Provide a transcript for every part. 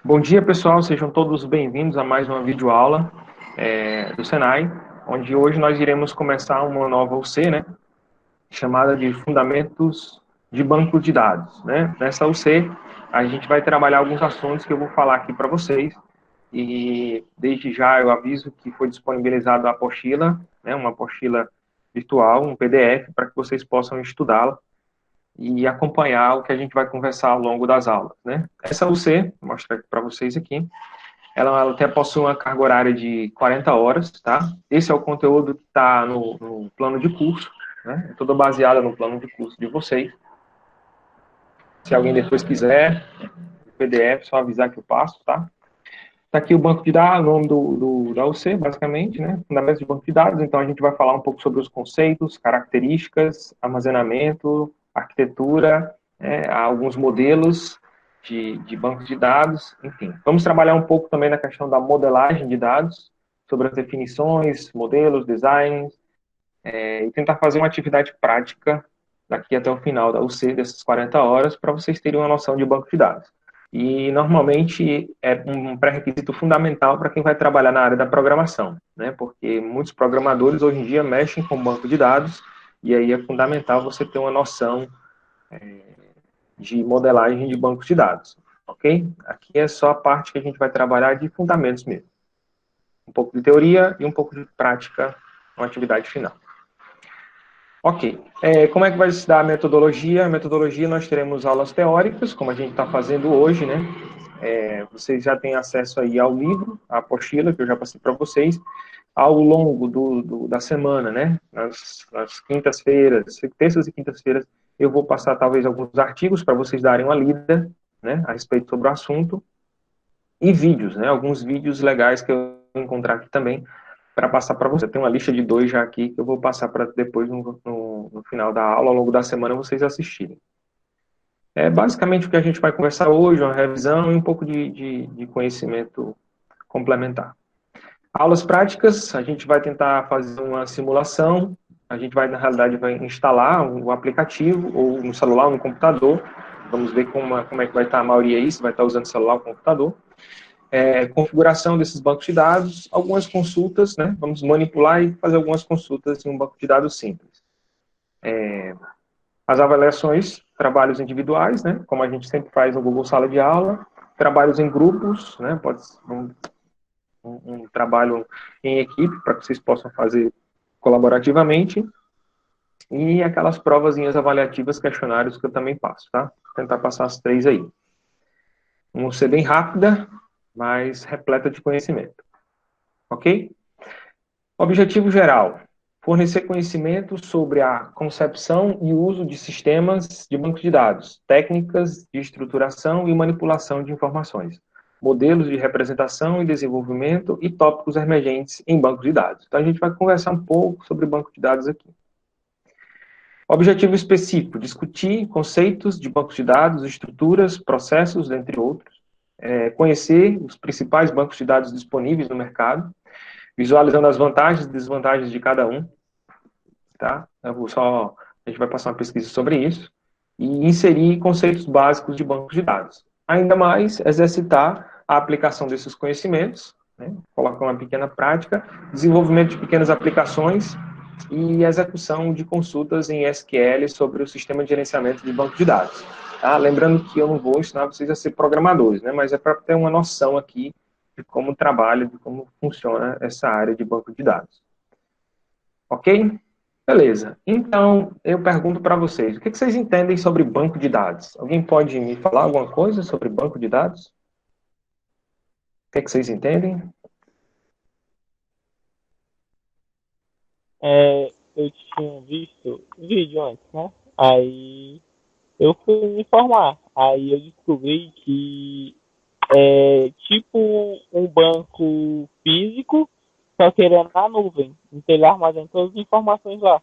Bom dia, pessoal. Sejam todos bem-vindos a mais uma videoaula do Senai, onde hoje nós iremos começar uma nova UC, né, chamada de Fundamentos de Banco de Dados, né? Nessa UC, a gente vai trabalhar alguns assuntos que eu vou falar aqui para vocês, e desde já eu aviso que foi disponibilizada a apostila, né, uma apostila virtual, um PDF, para que vocês possam estudá-la e acompanhar o que a gente vai conversar ao longo das aulas, né? Essa UC, vou mostrar para vocês aqui, ela até possui uma carga horária de 40 horas, tá? Esse é o conteúdo que está no plano de curso, né? É tudo baseado no plano de curso de vocês. Se alguém depois quiser, o PDF, só avisar que eu passo, tá? Está aqui o banco de dados, o nome da UC, basicamente, né? Fundamentos de banco de dados. Então, a gente vai falar um pouco sobre os conceitos, características, armazenamento, arquitetura, alguns modelos de bancos de dados, enfim. Vamos trabalhar um pouco também na questão da modelagem de dados, sobre as definições, modelos, designs, e tentar fazer uma atividade prática daqui até o final da UC, dessas 40 horas, para vocês terem uma noção de banco de dados. E, normalmente, é um pré-requisito fundamental para quem vai trabalhar na área da programação, né? Porque muitos programadores, hoje em dia, mexem com banco de dados, e aí é fundamental você ter uma noção de modelagem de bancos de dados, ok? Aqui é só a parte que a gente vai trabalhar de fundamentos mesmo. Um pouco de teoria e um pouco de prática na atividade final. Ok. Como é que vai se dar a metodologia? A metodologia, nós teremos aulas teóricas, como a gente está fazendo hoje, né? Vocês já têm acesso aí ao livro, à apostila, que eu já passei para vocês, ao longo da semana, né? Nas quintas-feiras, terças e quintas-feiras, eu vou passar talvez alguns artigos para vocês darem uma lida, né? A respeito sobre o assunto, e vídeos, né? Alguns vídeos legais que eu vou encontrar aqui também, para passar para você. Tem uma lista de 2 já aqui que eu vou passar para depois, no final da aula, ao longo da semana, vocês assistirem. É basicamente o que a gente vai conversar hoje, uma revisão e um pouco de conhecimento complementar. Aulas práticas, a gente vai tentar fazer uma simulação, a gente vai, na realidade, vai instalar um aplicativo, ou no celular ou no computador, vamos ver como é que vai estar a maioria aí, se vai estar usando celular ou computador. Configuração desses bancos de dados, algumas consultas, né? Vamos manipular e fazer algumas consultas em um banco de dados simples. As avaliações, trabalhos individuais, né? Como a gente sempre faz no Google Sala de Aula, trabalhos em grupos, né? Pode ser um trabalho em equipe para que vocês possam fazer colaborativamente, e aquelas provazinhas avaliativas, questionários que eu também passo, tá? Vou tentar passar as 3 aí. Vamos ser bem rápida, mas repleta de conhecimento. Ok? Objetivo geral: fornecer conhecimento sobre a concepção e uso de sistemas de banco de dados, técnicas de estruturação e manipulação de informações, modelos de representação e desenvolvimento e tópicos emergentes em banco de dados. Então, a gente vai conversar um pouco sobre banco de dados aqui. Objetivo específico: discutir conceitos de bancos de dados, estruturas, processos, entre outros. Conhecer os principais bancos de dados disponíveis no mercado, visualizando as vantagens e desvantagens de cada um, tá? A gente vai passar uma pesquisa sobre isso, e inserir conceitos básicos de bancos de dados. Ainda mais, exercitar a aplicação desses conhecimentos, né? Colocar uma pequena prática, desenvolvimento de pequenas aplicações e execução de consultas em SQL sobre o sistema de gerenciamento de banco de dados. Tá? Lembrando que eu não vou ensinar vocês a ser programadores, né? Mas é para ter uma noção aqui de como trabalha, de como funciona essa área de banco de dados. Ok? Beleza. Então, eu pergunto para vocês, o que vocês entendem sobre banco de dados? Alguém pode me falar alguma coisa sobre banco de dados? O que vocês entendem? Eu tinha visto vídeo antes, né? Aí eu fui me informar. Aí eu descobri que é tipo um banco físico, só que ele é na nuvem. Então ele armazena todas as informações lá.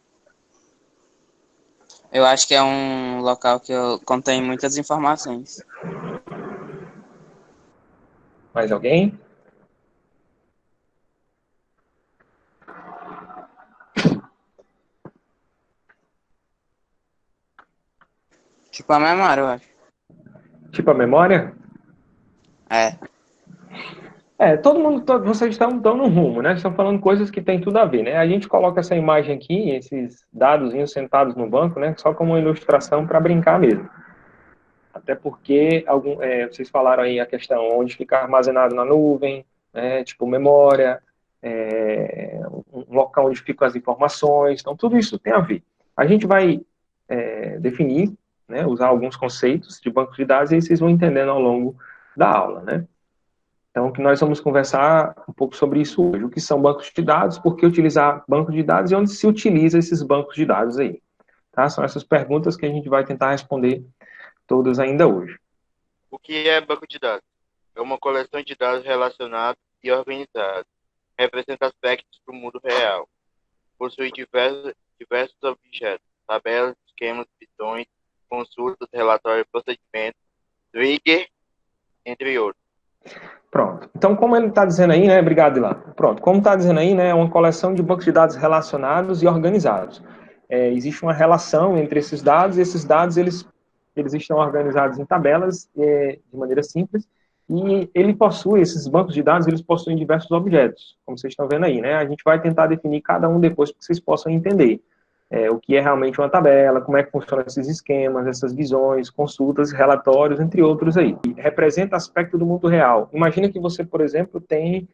Eu acho que é um local que contém muitas informações. Mais alguém? Tipo a memória, eu acho. Tipo a memória? É. Vocês estão no rumo, né? Estão falando coisas que têm tudo a ver, né? A gente coloca essa imagem aqui, esses dadozinhos sentados no banco, né? Só como uma ilustração para brincar mesmo. Até porque vocês falaram aí a questão onde fica armazenado na nuvem, né? Tipo memória, um local onde ficam as informações. Então, tudo isso tem a ver. A gente vai definir, né? Usar alguns conceitos de banco de dados e aí vocês vão entendendo ao longo da aula, né? Então, que nós vamos conversar um pouco sobre isso hoje. O que são bancos de dados, por que utilizar banco de dados e onde se utiliza esses bancos de dados aí. Tá? São essas perguntas que a gente vai tentar responder todas ainda hoje. O que é banco de dados? É uma coleção de dados relacionados e organizados. Representa aspectos do mundo real. Possui diversos objetos, tabelas, esquemas, botões, consultas, relatórios, procedimentos, trigger, entre outros. Pronto. Então, como ele está dizendo aí, né? Obrigado, Ilan. Pronto. Como está dizendo aí, né? É uma coleção de bancos de dados relacionados e organizados. Existe uma relação entre esses dados, e esses dados, eles estão organizados em tabelas, de maneira simples, e esses bancos de dados, eles possuem diversos objetos, como vocês estão vendo aí, né? A gente vai tentar definir cada um depois para que vocês possam entender. O que é realmente uma tabela, como é que funcionam esses esquemas, essas visões, consultas, relatórios, entre outros aí. Representa aspecto do mundo real. Imagina que você, por exemplo, tem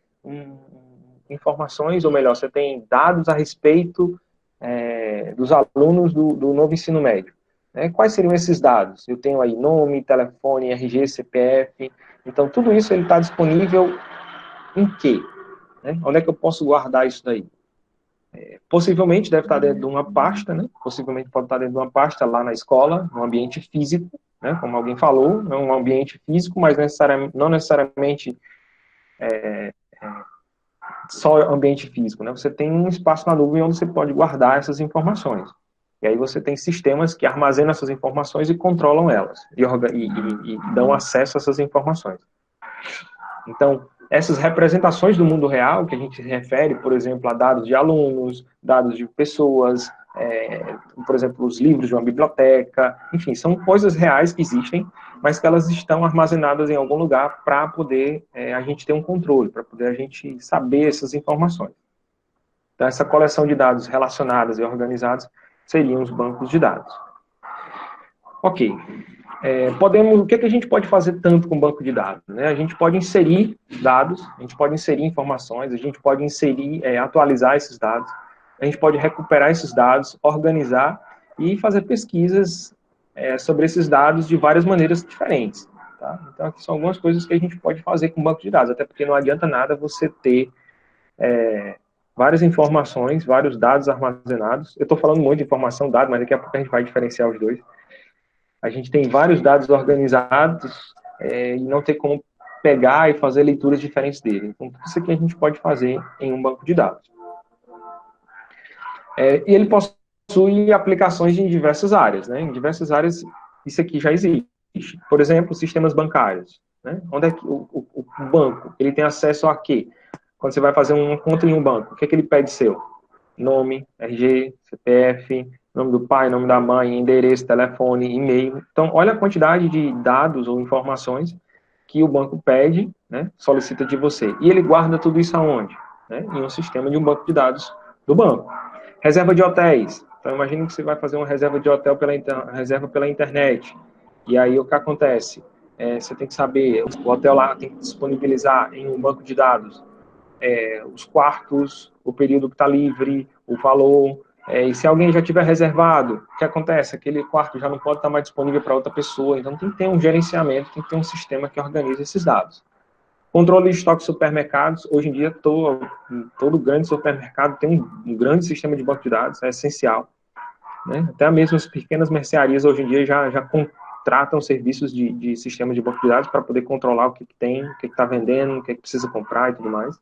informações, ou melhor, você tem dados a respeito dos alunos do novo ensino médio. Quais seriam esses dados? Eu tenho aí nome, telefone, RG, CPF. Então, tudo isso está disponível em quê? Onde é que eu posso guardar isso daí? Possivelmente deve estar dentro de uma pasta, né? Possivelmente pode estar dentro de uma pasta lá na escola, num ambiente físico, né? Como alguém falou, é um ambiente físico, mas não necessariamente só ambiente físico, né? Você tem um espaço na nuvem onde você pode guardar essas informações. E aí você tem sistemas que armazenam essas informações e controlam elas, e dão acesso a essas informações. Então, essas representações do mundo real, que a gente se refere, por exemplo, a dados de alunos, dados de pessoas, por exemplo, os livros de uma biblioteca, enfim, são coisas reais que existem, mas que elas estão armazenadas em algum lugar para poder a gente ter um controle, para poder a gente saber essas informações. Então, essa coleção de dados relacionadas e organizados seriam os bancos de dados. Ok. O que a gente pode fazer tanto com banco de dados? Né? A gente pode inserir dados, a gente pode inserir informações, a gente pode atualizar esses dados, a gente pode recuperar esses dados, organizar e fazer pesquisas sobre esses dados de várias maneiras diferentes. Tá? Então, aqui são algumas coisas que a gente pode fazer com banco de dados, até porque não adianta nada você ter várias informações, vários dados armazenados. Eu estou falando muito de informação, dado, mas daqui a pouco a gente vai diferenciar os dois. A gente tem vários dados organizados e não tem como pegar e fazer leituras diferentes dele. Então, tudo isso aqui a gente pode fazer em um banco de dados. E ele possui aplicações em diversas áreas, né? Em diversas áreas, isso aqui já existe. Por exemplo, sistemas bancários. Né? Onde é que o banco, ele tem acesso a quê? Quando você vai fazer uma conta em um banco, o que é que ele pede seu? Nome, RG, CPF, nome do pai, nome da mãe, endereço, telefone, e-mail. Então, olha a quantidade de dados ou informações que o banco pede, né, solicita de você. E ele guarda tudo isso aonde? Né, em um sistema de um banco de dados do banco. Reserva de hotéis. Então, imagine que você vai fazer uma reserva de hotel pela internet. E aí, o que acontece? Você tem que saber, o hotel lá tem que disponibilizar em um banco de dados os quartos, o período que está livre, o valor, e se alguém já tiver reservado, o que acontece? Aquele quarto já não pode estar mais disponível para outra pessoa, então tem que ter um gerenciamento, tem que ter um sistema que organiza esses dados. Controle de estoque de supermercados, hoje em dia todo grande supermercado tem um grande sistema de banco de dados, é essencial. Né? Até mesmo as pequenas mercearias hoje em dia já contratam serviços de sistema de banco de dados para poder controlar o que tem, o que está vendendo, o que precisa comprar e tudo mais.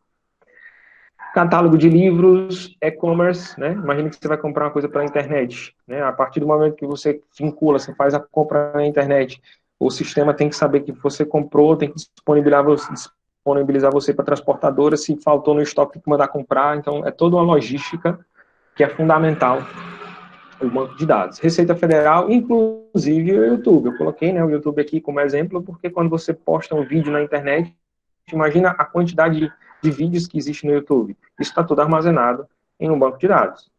Catálogo de livros, e-commerce, né? Imagina que você vai comprar uma coisa pela internet, né? A partir do momento que você você faz a compra na internet, o sistema tem que saber que você comprou, tem que disponibilizar você para a transportadora, se faltou no estoque, tem que mandar comprar. Então, é toda uma logística que é fundamental o banco de dados. Receita Federal, inclusive o YouTube. Eu coloquei, né, o YouTube aqui como exemplo, porque quando você posta um vídeo na internet, Imagina a quantidade de vídeos que existe no YouTube. Isso está tudo armazenado em um banco de dados.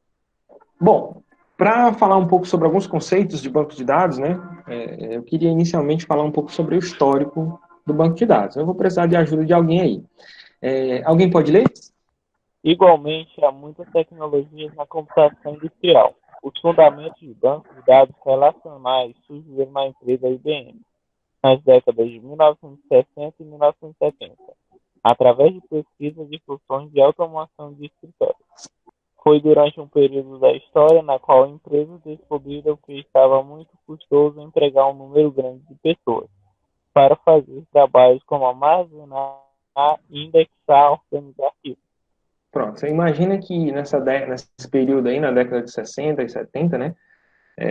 Bom, para falar um pouco sobre alguns conceitos de banco de dados, né, eu queria inicialmente falar um pouco sobre o histórico do banco de dados. Eu vou precisar de ajuda de alguém aí. Alguém pode ler? Igualmente, há muitas tecnologias na computação industrial. Os fundamentos de bancos de dados relacionais surgiram na empresa IBM nas décadas de 1960 e 1970, através de pesquisas de funções de automação de escritório. Foi durante um período da história na qual empresas descobriram que estava muito custoso empregar um número grande de pessoas para fazer trabalhos como armazenar, indexar, organizar arquivos. Pronto, você imagina que nesse período aí, na década de 60 e 70, né,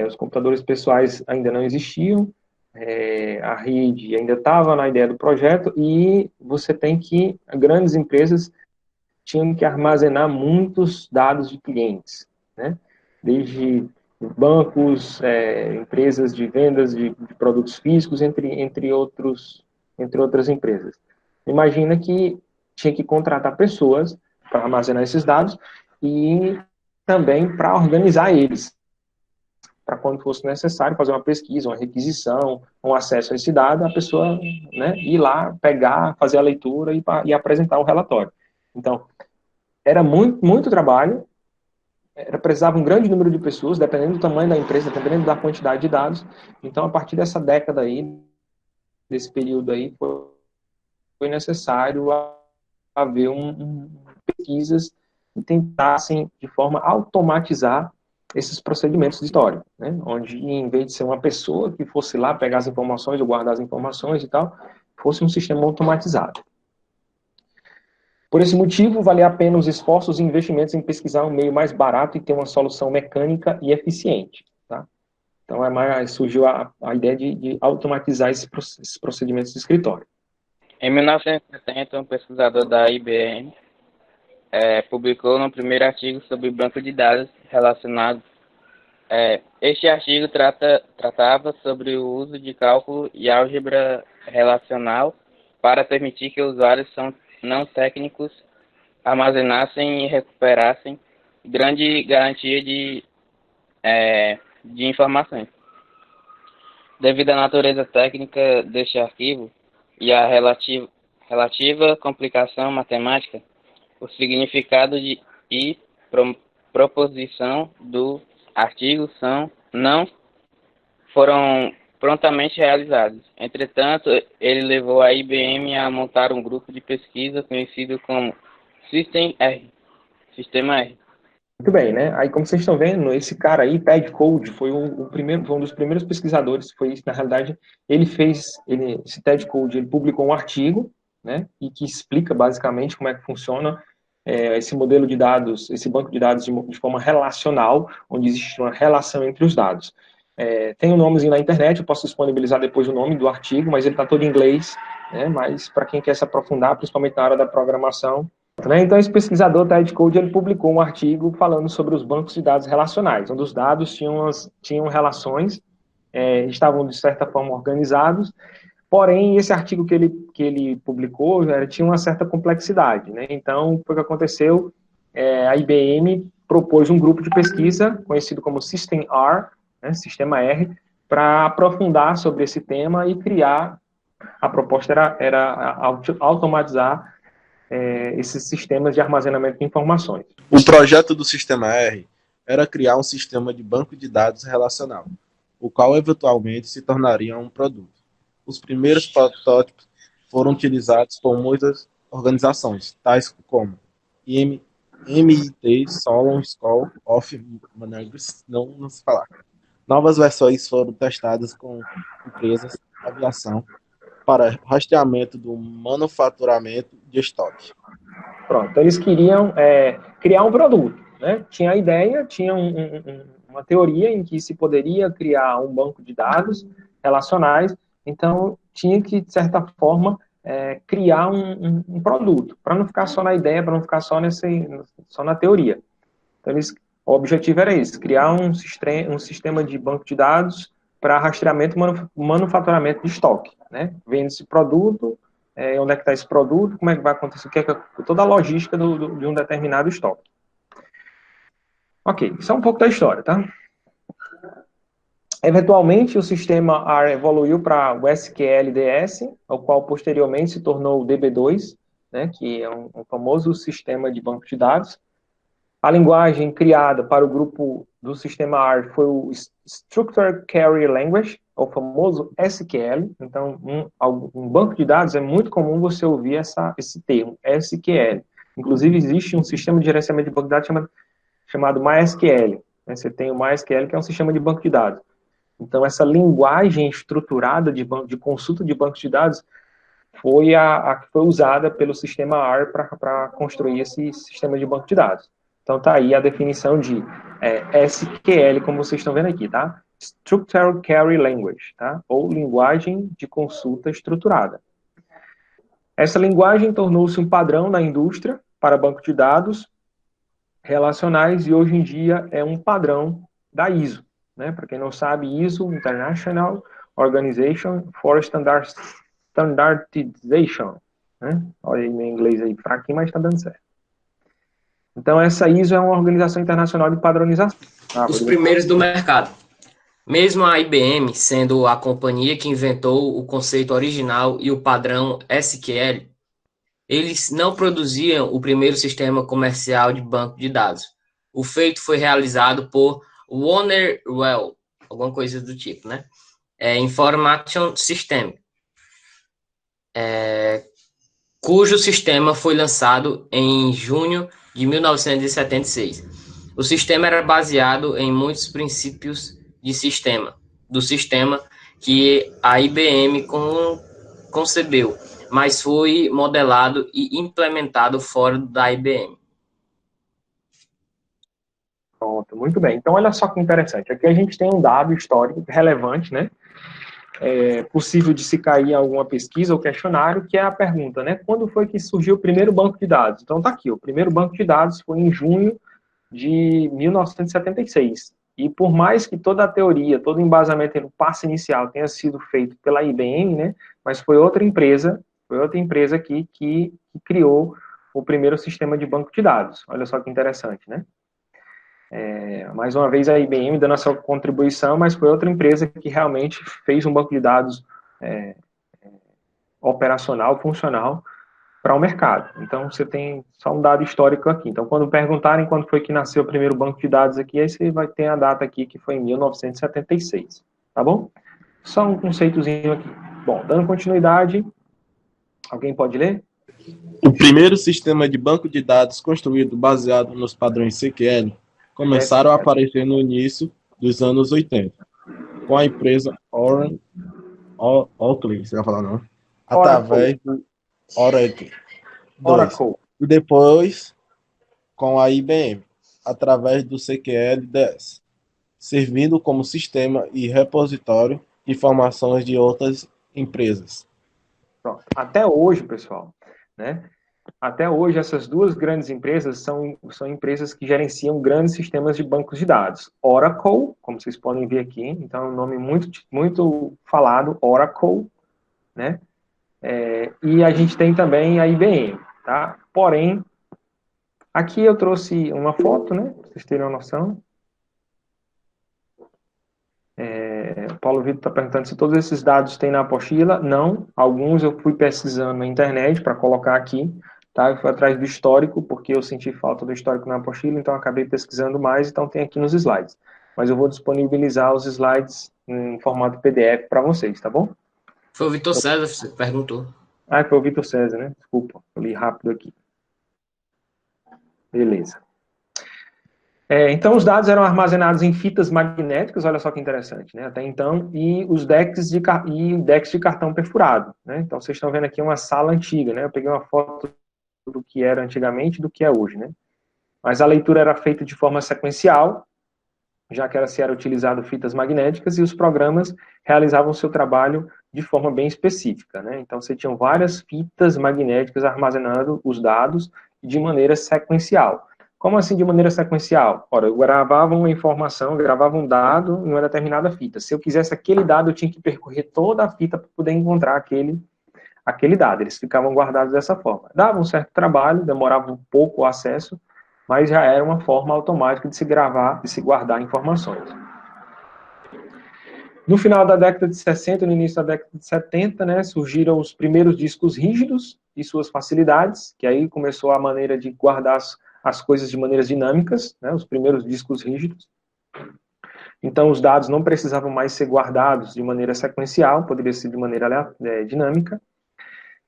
os computadores pessoais ainda não existiam, a rede ainda estava na ideia do projeto e você tem que, grandes empresas tinham que armazenar muitos dados de clientes, né, desde bancos, empresas de vendas de produtos físicos, entre outras empresas. Imagina que tinha que contratar pessoas para armazenar esses dados e também para organizar eles, para quando fosse necessário fazer uma pesquisa, uma requisição, um acesso a esse dado, a pessoa, né, ir lá, pegar, fazer a leitura e apresentar o relatório. Então, era muito trabalho, precisava um grande número de pessoas, dependendo do tamanho da empresa, dependendo da quantidade de dados. Então, a partir dessa década aí, desse período aí, foi necessário haver pesquisas que tentassem, de forma a automatizar esses procedimentos de história, né? Onde, em vez de ser uma pessoa que fosse lá pegar as informações ou guardar as informações e tal, fosse um sistema automatizado. Por esse motivo, vale a pena os esforços e investimentos em pesquisar um meio mais barato e ter uma solução mecânica e eficiente. Tá? Então, surgiu a ideia de automatizar esses procedimentos de escritório. Em 1970, um pesquisador da IBM publicou no primeiro artigo sobre banco de dados relacionado. Este artigo tratava sobre o uso de cálculo e álgebra relacional para permitir que usuários não técnicos armazenassem e recuperassem grande garantia de informações. Devido à natureza técnica deste arquivo e à relativa complicação matemática, o significado e proposição do artigo não foram prontamente realizados. Entretanto, ele levou a IBM a montar um grupo de pesquisa conhecido como Sistema R. Muito bem, né? Aí, como vocês estão vendo, esse cara aí, Ted Code, foi um dos primeiros pesquisadores. Na realidade, esse Ted Code, ele publicou um artigo, né? E que explica basicamente como é que funciona esse modelo de dados, esse banco de dados de forma relacional, onde existe uma relação entre os dados. Tem um nomezinho na internet, eu posso disponibilizar depois o nome do artigo, mas ele está todo em inglês, né? Mas para quem quer se aprofundar, principalmente na área da programação. Então, esse pesquisador, Ted Code, ele publicou um artigo falando sobre os bancos de dados relacionais, onde os dados tinham relações, estavam, de certa forma, organizados, porém, esse artigo que ele publicou tinha uma certa complexidade, né? Então, o que aconteceu? A IBM propôs um grupo de pesquisa, conhecido como System R, né, Sistema R, para aprofundar sobre esse tema e criar. A proposta era automatizar esses sistemas de armazenamento de informações. O projeto do Sistema R era criar um sistema de banco de dados relacional, o qual eventualmente se tornaria um produto. Os primeiros protótipos foram utilizados por muitas organizações, tais como MIT, Solon School of Managers, não se falar. Novas versões foram testadas com empresas de aviação para rastreamento do manufaturamento de estoque. Pronto, então eles queriam criar um produto, né? Tinha a ideia, tinha uma teoria em que se poderia criar um banco de dados relacionais, então tinha que, de certa forma, criar um produto, para não ficar só na ideia, para não ficar só na teoria. Então, o objetivo era esse, criar um sistema de banco de dados para rastreamento e manufaturamento de estoque, né? Vende esse produto, onde é que está esse produto, como é que vai acontecer, toda a logística de um determinado estoque. Ok, isso é um pouco da história, tá? Eventualmente, o sistema R evoluiu para o SQL-DS, o qual posteriormente se tornou o DB2, né, que é um famoso sistema de banco de dados. A linguagem criada para o grupo do sistema R foi o Structured Query Language, o famoso SQL. Então, um banco de dados é muito comum você ouvir esse termo, SQL. Inclusive, existe um sistema de gerenciamento de banco de dados chamado MySQL. Você tem o MySQL, que é um sistema de banco de dados. Então, essa linguagem estruturada de consulta de banco de dados foi a que foi usada pelo sistema R para construir esse sistema de banco de dados. Então, tá aí a definição de SQL, como vocês estão vendo aqui, tá? Structured Query Language, tá? Ou linguagem de consulta estruturada. Essa linguagem tornou-se um padrão na indústria para banco de dados relacionais e hoje em dia é um padrão da ISO, né? Para quem não sabe, ISO, International Organization for Standardization, né? Olha aí meu inglês aí fraquinho, mas está dando certo. Então, essa ISO é uma organização internacional de padronização. Os primeiros do mercado. Mesmo a IBM sendo a companhia que inventou o conceito original e o padrão SQL, eles não produziam o primeiro sistema comercial de banco de dados. O feito foi realizado por Warnerwell, alguma coisa do tipo, né? Information System, cujo sistema foi lançado em junho de 1976. O sistema era baseado em muitos princípios do sistema que a IBM concebeu, mas foi modelado e implementado fora da IBM. Pronto, muito bem. Então, olha só que interessante. Aqui a gente tem um dado histórico relevante, né? Possível de se cair em alguma pesquisa ou questionário, que é a pergunta, né? Quando foi que surgiu o primeiro banco de dados? Então, tá aqui. O primeiro banco de dados foi em junho de 1976. E por mais que toda a teoria, todo o embasamento no passo inicial tenha sido feito pela IBM, né? Mas foi outra empresa aqui que criou o primeiro sistema de banco de dados. Olha só que interessante, né? Mais uma vez a IBM dando a sua contribuição, mas foi outra empresa que realmente fez um banco de dados operacional, funcional para o mercado. Então, você tem só um dado histórico aqui. Então, quando perguntarem quando foi que nasceu o primeiro banco de dados aqui, aí você vai ter a data aqui, que foi em 1976. Tá bom? Só um conceitozinho aqui. Bom, dando continuidade, alguém pode ler? O primeiro sistema de banco de dados construído baseado nos padrões SQL começaram a aparecer no início dos anos 80, com a empresa Oracle, você vai falar não? Através do Oracle. E depois com a IBM, através do SQL-DS, servindo como sistema e repositório de informações de outras empresas. Pronto. Até hoje, pessoal, né? Até hoje, essas duas grandes empresas são empresas que gerenciam grandes sistemas de bancos de dados. Oracle, como vocês podem ver aqui, então é um nome muito falado, Oracle, né? E a gente tem também a IBM, tá? Porém, aqui eu trouxe uma foto, né? Pra vocês terem uma noção. O Paulo Vitor está perguntando se todos esses dados tem na apostila. Não, alguns eu fui pesquisando na internet para colocar aqui. Tá? Eu fui atrás do histórico, porque eu senti falta do histórico na apostila, então acabei pesquisando mais, então tem aqui nos slides. Mas eu vou disponibilizar os slides em formato PDF para vocês, tá bom? Foi o Vitor César que perguntou. Foi o Vitor César, né? Desculpa, eu li rápido aqui. Beleza. Então, os dados eram armazenados em fitas magnéticas, olha só que interessante, né? Até então, e os decks de cartão perfurado, né? Então, vocês estão vendo aqui uma sala antiga, né? Eu peguei uma foto do que era antigamente e do que é hoje, né? Mas a leitura era feita de forma sequencial, já que era utilizado fitas magnéticas, e os programas realizavam o seu trabalho de forma bem específica, né? Então, você tinha várias fitas magnéticas armazenando os dados de maneira sequencial. Como assim de maneira sequencial? Ora, eu gravava uma informação, gravava um dado em uma determinada fita. Se eu quisesse aquele dado, eu tinha que percorrer toda a fita para poder encontrar aquele dado. Eles ficavam guardados dessa forma. Dava um certo trabalho, demorava um pouco o acesso, mas já era uma forma automática de se gravar e se guardar informações. No final da década de 60, no início da década de 70, né, surgiram os primeiros discos rígidos e suas facilidades, que aí começou a maneira de guardar as coisas de maneiras dinâmicas, né, os primeiros discos rígidos. Então, os dados não precisavam mais ser guardados de maneira sequencial, poderia ser de maneira dinâmica.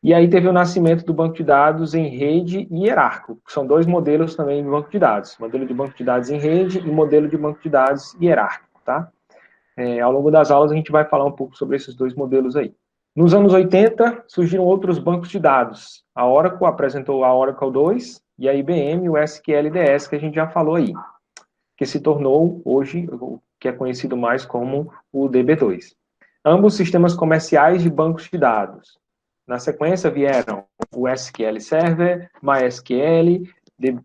E aí teve o nascimento do banco de dados em rede e hierárquico, que são dois modelos também de banco de dados. Modelo de banco de dados em rede e modelo de banco de dados hierárquico, tá? Ao longo das aulas a gente vai falar um pouco sobre esses dois modelos aí. Nos anos 80, surgiram outros bancos de dados. A Oracle apresentou a Oracle 2 e a IBM o SQLDS, que a gente já falou aí, que se tornou hoje, o que é conhecido mais como o DB2. Ambos sistemas comerciais de bancos de dados. Na sequência vieram o SQL Server, MySQL,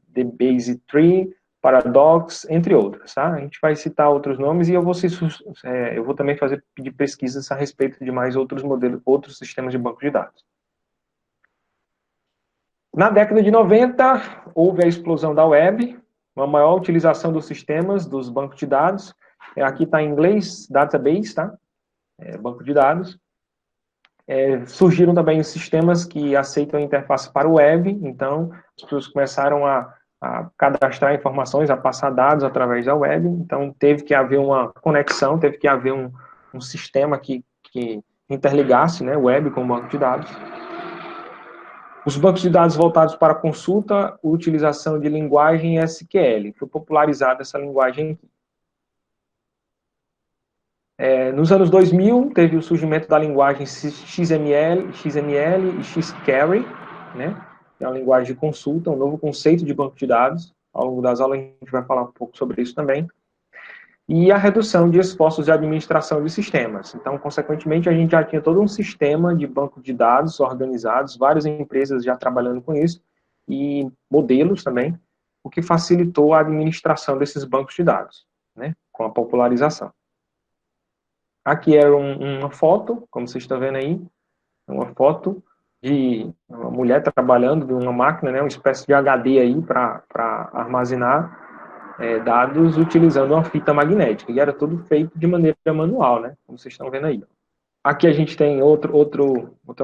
DBase Tree, Paradox, entre outros, tá? A gente vai citar outros nomes e eu vou também pedir pesquisas a respeito de mais outros modelos, outros sistemas de banco de dados. Na década de 90, houve a explosão da web, uma maior utilização dos sistemas, dos bancos de dados. Aqui está em inglês, database, tá? Banco de dados. Surgiram também os sistemas que aceitam a interface para o web, então as pessoas começaram a cadastrar informações, a passar dados através da web, então teve que haver uma conexão, teve que haver um sistema que interligasse, né, o web com o banco de dados. Os bancos de dados voltados para consulta, utilização de linguagem SQL, foi popularizada essa linguagem aqui. Nos anos 2000, teve o surgimento da linguagem XML e Xquery, né? É uma linguagem de consulta, um novo conceito de banco de dados. Ao longo das aulas a gente vai falar um pouco sobre isso também. E a redução de esforços de administração de sistemas. Então, consequentemente, a gente já tinha todo um sistema de banco de dados organizados, várias empresas já trabalhando com isso, e modelos também, o que facilitou a administração desses bancos de dados, né? Com a popularização. Aqui é uma foto, como vocês estão vendo aí, uma foto de uma mulher trabalhando de uma máquina, né, uma espécie de HD aí para armazenar dados utilizando uma fita magnética. E era tudo feito de maneira manual, né, como vocês estão vendo aí. Aqui a gente tem outra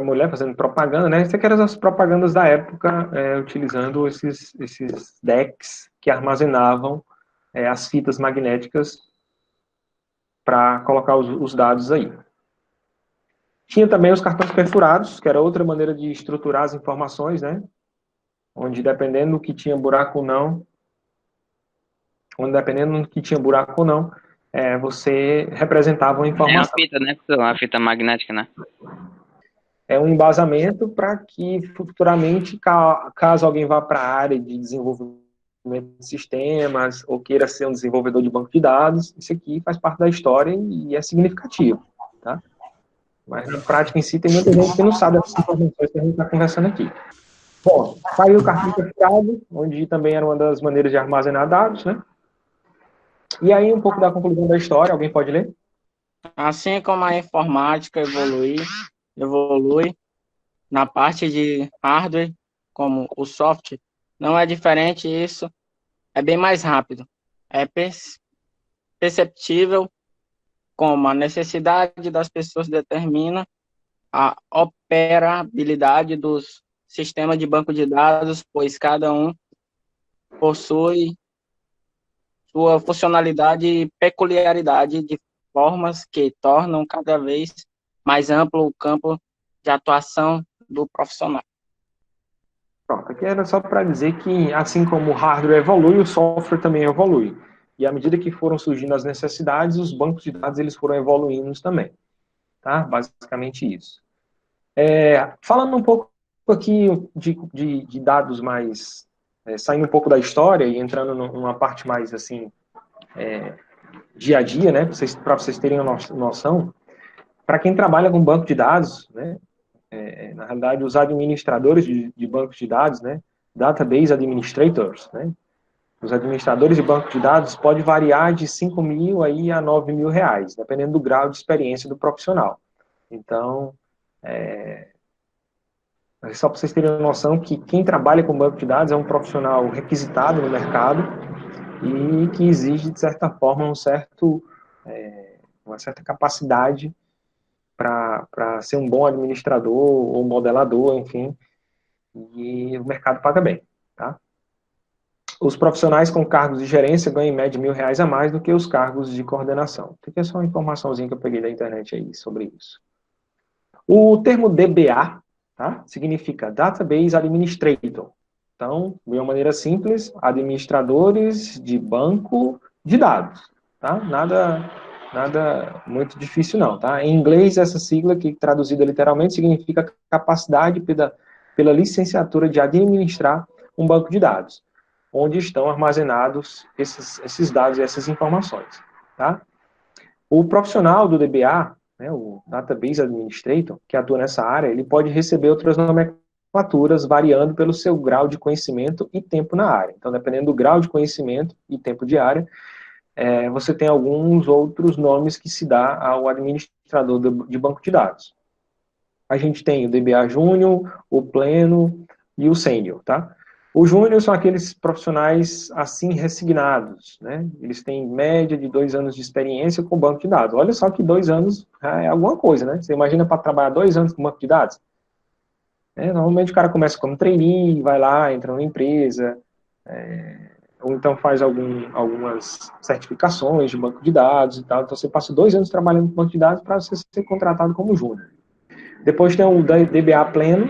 mulher fazendo propaganda, né, isso aqui eram as propagandas da época, utilizando esses decks que armazenavam as fitas magnéticas para colocar os dados aí. Tinha também os cartões perfurados, que era outra maneira de estruturar as informações, né? Onde dependendo do que tinha buraco ou não, você representava uma informação. É uma fita, né? Uma fita magnética, né? É um embasamento para que futuramente, caso alguém vá para a área de desenvolvimento de sistemas, ou queira ser um desenvolvedor de banco de dados, isso aqui faz parte da história e é significativo, tá? Mas na prática em si tem muita gente que não sabe essas informações que a gente está conversando aqui. Bom, saiu o cartão perfurado, onde também era uma das maneiras de armazenar dados, né? E aí um pouco da conclusão da história, alguém pode ler? Assim como a informática evolui na parte de hardware, como o software, não é diferente isso, é bem mais rápido. É perceptível como a necessidade das pessoas determina a operabilidade dos sistemas de banco de dados, pois cada um possui sua funcionalidade e peculiaridade de formas que tornam cada vez mais amplo o campo de atuação do profissional. Pronto, aqui era só para dizer que, assim como o hardware evolui, o software também evolui. E à medida que foram surgindo as necessidades, os bancos de dados eles foram evoluindo também. Tá? Basicamente isso. Falando um pouco aqui de dados mais... saindo um pouco da história e entrando numa parte mais, assim, dia a dia, né? Para vocês terem uma noção, para quem trabalha com banco de dados, né? Na realidade, os administradores de bancos de dados, né? Database Administrators, né? Os administradores de banco de dados pode variar de 5 mil aí a 9 mil reais, dependendo do grau de experiência do profissional. Então, Mas só para vocês terem uma noção que quem trabalha com banco de dados é um profissional requisitado no mercado e que exige, de certa forma, uma certa capacidade para ser um bom administrador ou modelador, enfim, e o mercado paga bem, tá? Os profissionais com cargos de gerência ganham em média R$ 1.000 a mais do que os cargos de coordenação. Isso aqui é só uma informaçãozinha que eu peguei da internet aí sobre isso. O termo DBA, tá, significa Database Administrator. Então, de uma maneira simples, administradores de banco de dados. Tá? Nada muito difícil não. Tá? Em inglês, essa sigla, que traduzida literalmente, significa capacidade pela licenciatura de administrar um banco de dados, onde estão armazenados esses dados e essas informações. Tá? O profissional do DBA, né, o Database Administrator, que atua nessa área, ele pode receber outras nomenclaturas variando pelo seu grau de conhecimento e tempo na área. Então, dependendo do grau de conhecimento e tempo de área, você tem alguns outros nomes que se dá ao administrador de banco de dados. A gente tem o DBA Júnior, o Pleno e o Sênior, tá? Os júnior são aqueles profissionais assim ressignados, né? Eles têm média de 2 anos de experiência com banco de dados. Olha só que 2 anos é alguma coisa, né? Você imagina para trabalhar 2 anos com banco de dados? Normalmente o cara começa como trainee, vai lá, entra numa empresa, ou então faz algumas certificações de banco de dados e tal. Então você passa 2 anos trabalhando com banco de dados para você ser contratado como júnior. Depois tem o DBA pleno,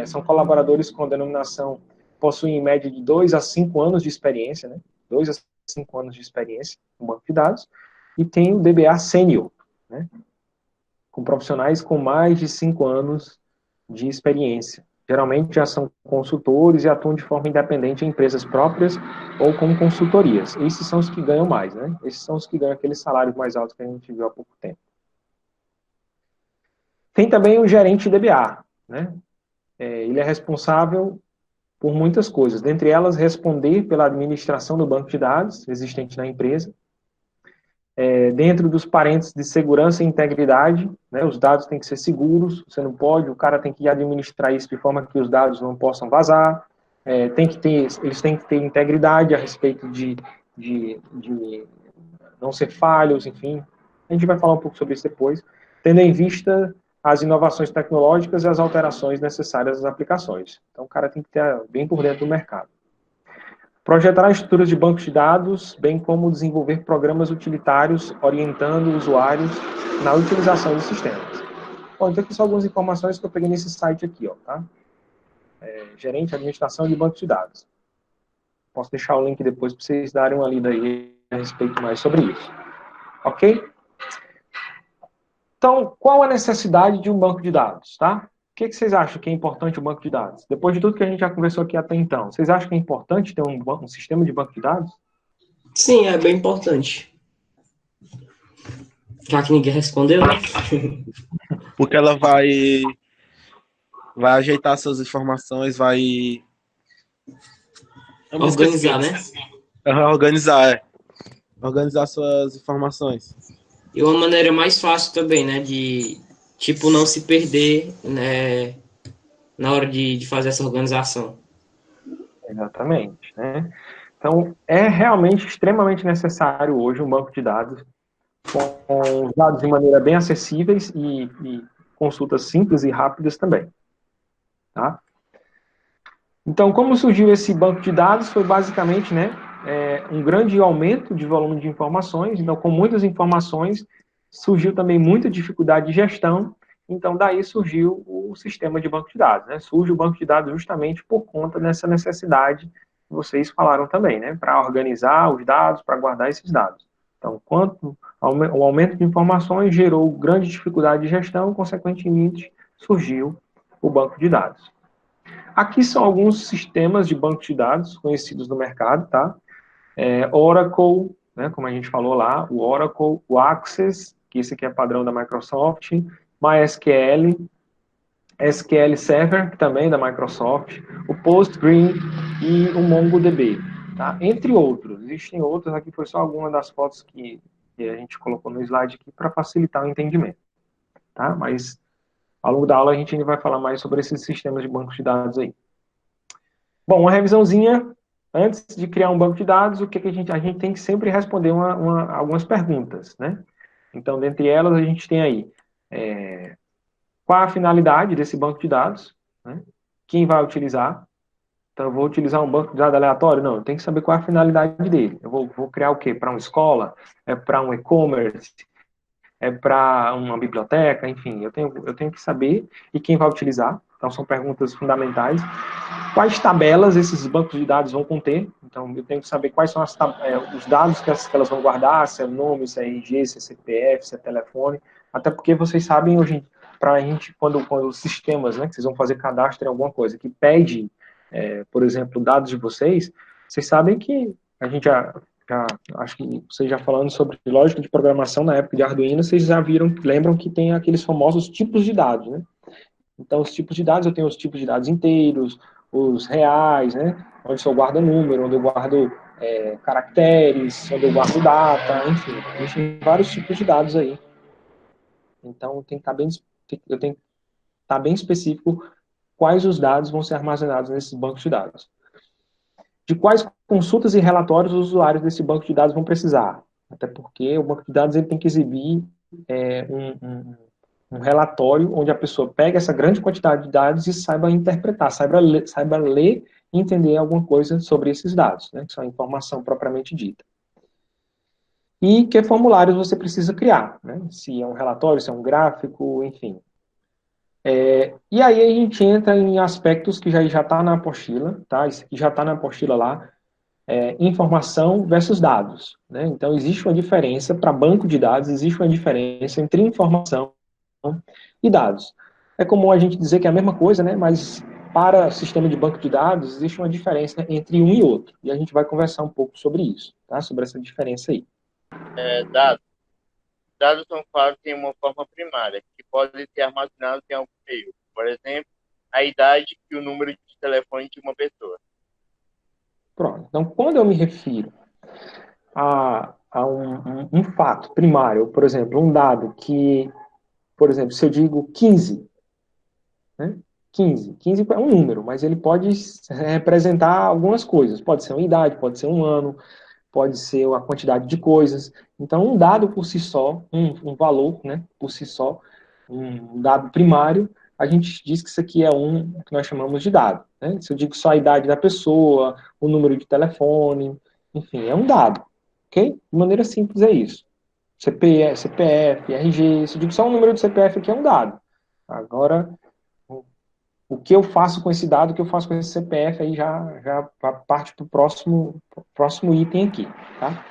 são colaboradores com denominação, possuem em média de 2 a 5 anos de experiência, né? 2 a 5 anos de experiência com banco de dados. E tem o DBA sênior, né? Com profissionais com mais de 5 anos de experiência. Geralmente já são consultores e atuam de forma independente em empresas próprias ou como consultorias. Esses são os que ganham mais, né? Esses são os que ganham aqueles salários mais altos que a gente viu há pouco tempo. Tem também o gerente DBA, né? Ele é responsável por muitas coisas, dentre elas responder pela administração do banco de dados existente na empresa, dentro dos parênteses de segurança e integridade, né, os dados têm que ser seguros, você não pode, o cara tem que administrar isso de forma que os dados não possam vazar, eles têm que ter integridade a respeito de não ser falhos, enfim, a gente vai falar um pouco sobre isso depois, tendo em vista as inovações tecnológicas e as alterações necessárias às aplicações. Então, o cara tem que estar bem por dentro do mercado. Projetar estruturas de bancos de dados, bem como desenvolver programas utilitários orientando usuários na utilização dos sistemas. Bom, então aqui são algumas informações que eu peguei nesse site aqui, ó, tá? Gerente de administração de bancos de dados. Posso deixar o link depois para vocês darem uma lida aí a respeito mais sobre isso. Ok? Então, qual a necessidade de um banco de dados, tá? O que vocês acham que é importante o banco de dados? Depois de tudo que a gente já conversou aqui até então, vocês acham que é importante ter um sistema de banco de dados? Sim, é bem importante. Já que ninguém respondeu, né? Porque ela vai ajeitar suas informações, vai Organizar, né? Organizar suas informações. E uma maneira mais fácil também, né? De, tipo, não se perder, né, na hora de fazer essa organização. Exatamente, né? Então, é realmente extremamente necessário hoje um banco de dados com os dados de maneira bem acessíveis e consultas simples e rápidas também. Tá? Então, como surgiu esse banco de dados? Foi basicamente, né, um grande aumento de volume de informações. Então, com muitas informações, surgiu também muita dificuldade de gestão. Então, daí surgiu o sistema de banco de dados. Né? Surge o banco de dados justamente por conta dessa necessidade que vocês falaram também, né? Para organizar os dados, para guardar esses dados. Então, o aumento de informações gerou grande dificuldade de gestão, consequentemente, surgiu o banco de dados. Aqui são alguns sistemas de banco de dados conhecidos no mercado, tá? Oracle, né, como a gente falou lá, o Oracle, o Access, que esse aqui é padrão da Microsoft, MySQL, SQL Server, que também é da Microsoft, o PostgreSQL e o MongoDB, tá? Entre outros. Existem outros, aqui foi só alguma das fotos que a gente colocou no slide aqui para facilitar o entendimento, tá? Mas Ao longo da aula a gente ainda vai falar mais sobre esses sistemas de bancos de dados aí. Bom, uma revisãozinha. Antes de criar um banco de dados, o que a gente tem que sempre responder algumas perguntas, né? Então, dentre elas, a gente tem aí qual a finalidade desse banco de dados, né? Quem vai utilizar. Então, eu vou utilizar um banco de dados aleatório? Não, eu tenho que saber qual é a finalidade dele. Eu vou criar o quê? Para uma escola? É para um e-commerce? É para uma biblioteca? Enfim, eu tenho que saber e quem vai utilizar. Então, são perguntas fundamentais. Quais tabelas esses bancos de dados vão conter? Então, eu tenho que saber quais são os dados que elas vão guardar, se é nome, se é RG, se é CPF, se é telefone. Até porque vocês sabem, hoje, para a gente, quando os sistemas, né, que vocês vão fazer cadastro em alguma coisa, que pede, por exemplo, dados de vocês sabem que a gente acho que vocês já falando sobre lógica de programação na época de Arduino, vocês já lembram que tem aqueles famosos tipos de dados, né? Então, os tipos de dados, eu tenho os tipos de dados inteiros, os reais, né? Onde eu guardo número, onde eu guardo caracteres, onde eu guardo data, enfim. Existem vários tipos de dados aí. Então, eu tenho que estar bem específico quais os dados vão ser armazenados nesses bancos de dados. De quais consultas e relatórios os usuários desse banco de dados vão precisar. Até porque o banco de dados ele tem que exibir um relatório onde a pessoa pega essa grande quantidade de dados e saiba interpretar, saiba ler e entender alguma coisa sobre esses dados, né, que são a informação propriamente dita. E que formulários você precisa criar, né, se é um relatório, se é um gráfico, enfim. E aí a gente entra em aspectos que já está na apostila, tá? Isso aqui já está na apostila lá, informação versus dados, né? Então existe uma diferença para banco de dados, existe uma diferença entre informação e dados. É comum a gente dizer que é a mesma coisa, né? Mas para sistema de banco de dados existe uma diferença entre um e outro. E a gente vai conversar um pouco sobre isso, tá? Sobre essa diferença aí. Dados. Dados são falados em uma forma primária, que podem ser armazenados em algum meio. Por exemplo, a idade e o número de telefone de uma pessoa. Pronto. Então, quando eu me refiro a um fato primário, por exemplo, um dado que, por exemplo, se eu digo 15, né? 15 é um número, mas ele pode representar algumas coisas. Pode ser uma idade, pode ser um ano, pode ser a quantidade de coisas. Então, um dado por si só, um valor, né, por si só, um dado primário, a gente diz que isso aqui é que nós chamamos de dado. Né? Se eu digo só a idade da pessoa, o número de telefone, enfim, é um dado. Ok? De maneira simples é isso. CPF, RG, se eu digo só o número do CPF aqui é um dado. Agora, o que eu faço com esse dado, o que eu faço com esse CPF, aí já parte para o próximo item aqui, tá?